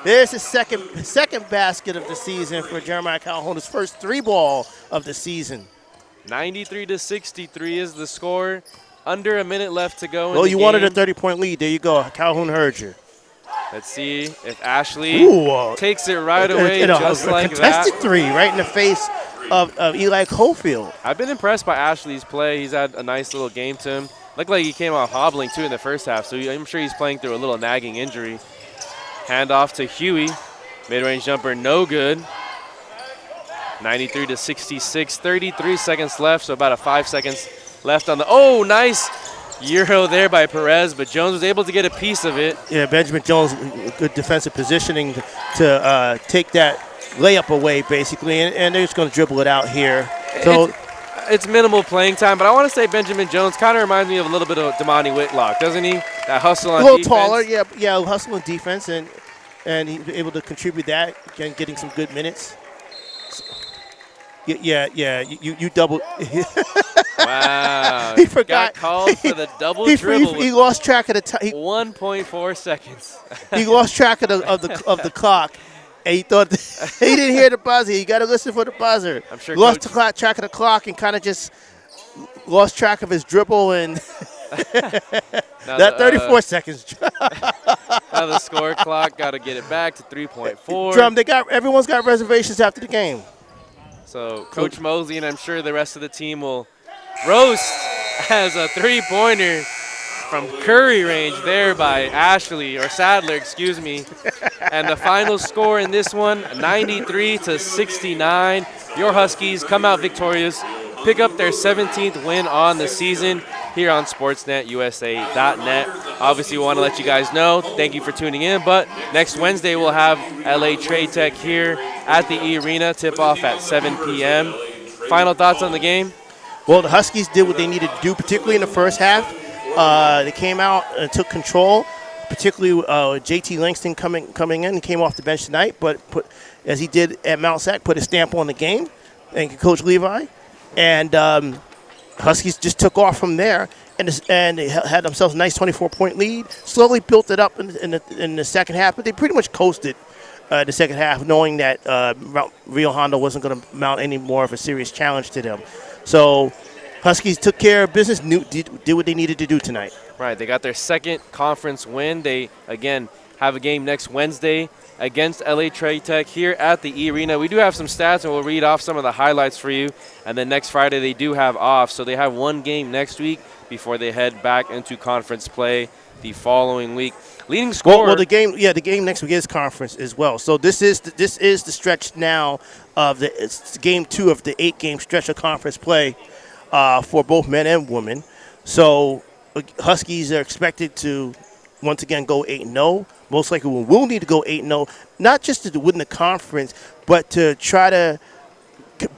There's his second basket of the season for Jeremiah Calhoun, his first 3 ball of the season. 93-63 is the score. Under a minute left to go. Well, you wanted a 30-point lead. There you go. Calhoun heard you. Let's see if Ashley Ooh, takes it right away, and just a like contested that. three right in the face of ELAC Hopefield. I've been impressed by Ashley's play. He's had a nice little game to him. Looked like he came out hobbling, too, in the first half, so I'm sure he's playing through a little nagging injury. Handoff to Huey. Mid-range jumper, no good. 93 to 66, 33 seconds left, so about 5 seconds left on the – oh, nice Euro there by Perez, but Jones was able to get a piece of it. Yeah, Benjamin Jones, good defensive positioning to take that layup away, basically, and they're just going to dribble it out here. So it's minimal playing time, but I want to say Benjamin Jones kind of reminds me of a little bit of Damani Whitlock, doesn't he? That hustle on defense. A little taller, yeah, hustle on defense, and he's able to contribute that, again, getting some good minutes. Yeah, you double. Wow. He forgot. Got called for the double dribble. He lost track of the time. 1.4 seconds. He lost track of the clock, and he thought he didn't hear the buzzer. You got to listen for the buzzer. I'm sure lost track of the clock and kind of just lost track of his dribble and that 34 seconds. Now the score clock got to get it back to 3.4. Drum, everyone's got reservations after the game. So Coach Mosley and I'm sure the rest of the team will roast as a three-pointer from Curry range there by Ashley, or Sadler, excuse me. And the final score in this one, 93 to 69. Your Huskies come out victorious, pick up their 17th win on the season here on SportsNetUSA.net. Obviously, we want to let you guys know, thank you for tuning in, but next Wednesday we'll have LA Trade Tech here at the E-Arena, tip-off at 7 p.m. Final thoughts on the game? Well, the Huskies did what they needed to do, particularly in the first half. They came out and took control, particularly JT Langston coming in. He came off the bench tonight, but as he did at Mount Sac, put a stamp on the game. Thank you, Coach Levi. And Huskies just took off from there, and they had themselves a nice 24-point lead. Slowly built it up in the second half, but they pretty much coasted the second half, knowing that Rio Hondo wasn't going to mount any more of a serious challenge to them. So Huskies took care of business, did what they needed to do tonight. Right, they got their second conference win. They, again, have a game next Wednesday against LA Trade Tech here at the E-Arena. We do have some stats, and we'll read off some of the highlights for you. And then next Friday they do have off, so they have one game next week before they head back into conference play the following week. Leading scorer. Well, the game next week is conference as well. So this is the stretch now of it's game 2 of the 8-game stretch of conference play for both men and women. So Huskies are expected to once again go 8-0. Most likely we'll need to go 8-0, not just to win the conference, but to try to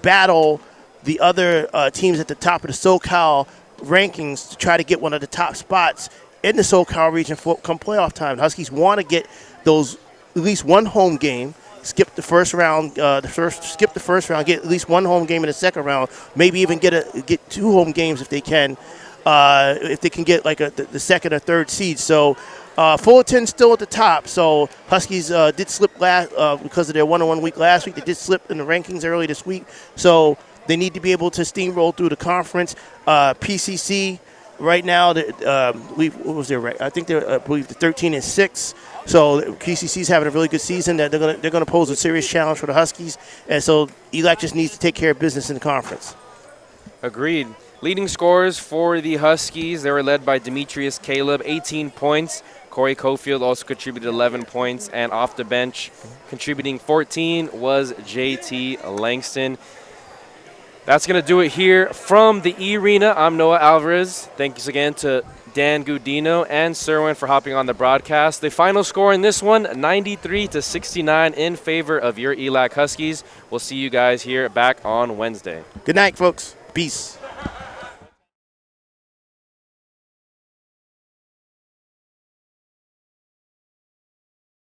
battle the other teams at the top of the SoCal rankings to try to get one of the top spots in the SoCal region come playoff time. The Huskies want to get those at least one home game, skip the first round, get at least one home game in the second round, maybe even get 2 home games if they can, if they can get like the second or third seed. So Fullerton's still at the top. So Huskies did slip because of their 1-on-1 week last week. They did slip in the rankings early this week. So they need to be able to steamroll through the conference. PCC. Right now, what was their rank? I think they're, I believe, 13-6. So PCC's having a really good season. They're gonna pose a serious challenge for the Huskies, and so ELAC just needs to take care of business in the conference. Agreed. Leading scorers for the Huskies, they were led by Demetrius Caleb, 18 points. Corey Cofield also contributed 11 points, and off the bench, contributing 14 was JT Langston. That's going to do it here from the E-Arena. I'm Noah Alvarez. Thanks again to Dan Gudino and Cerwin for hopping on the broadcast. The final score in this one, 93 to 69 in favor of your ELAC Huskies. We'll see you guys here back on Wednesday. Good night, folks. Peace.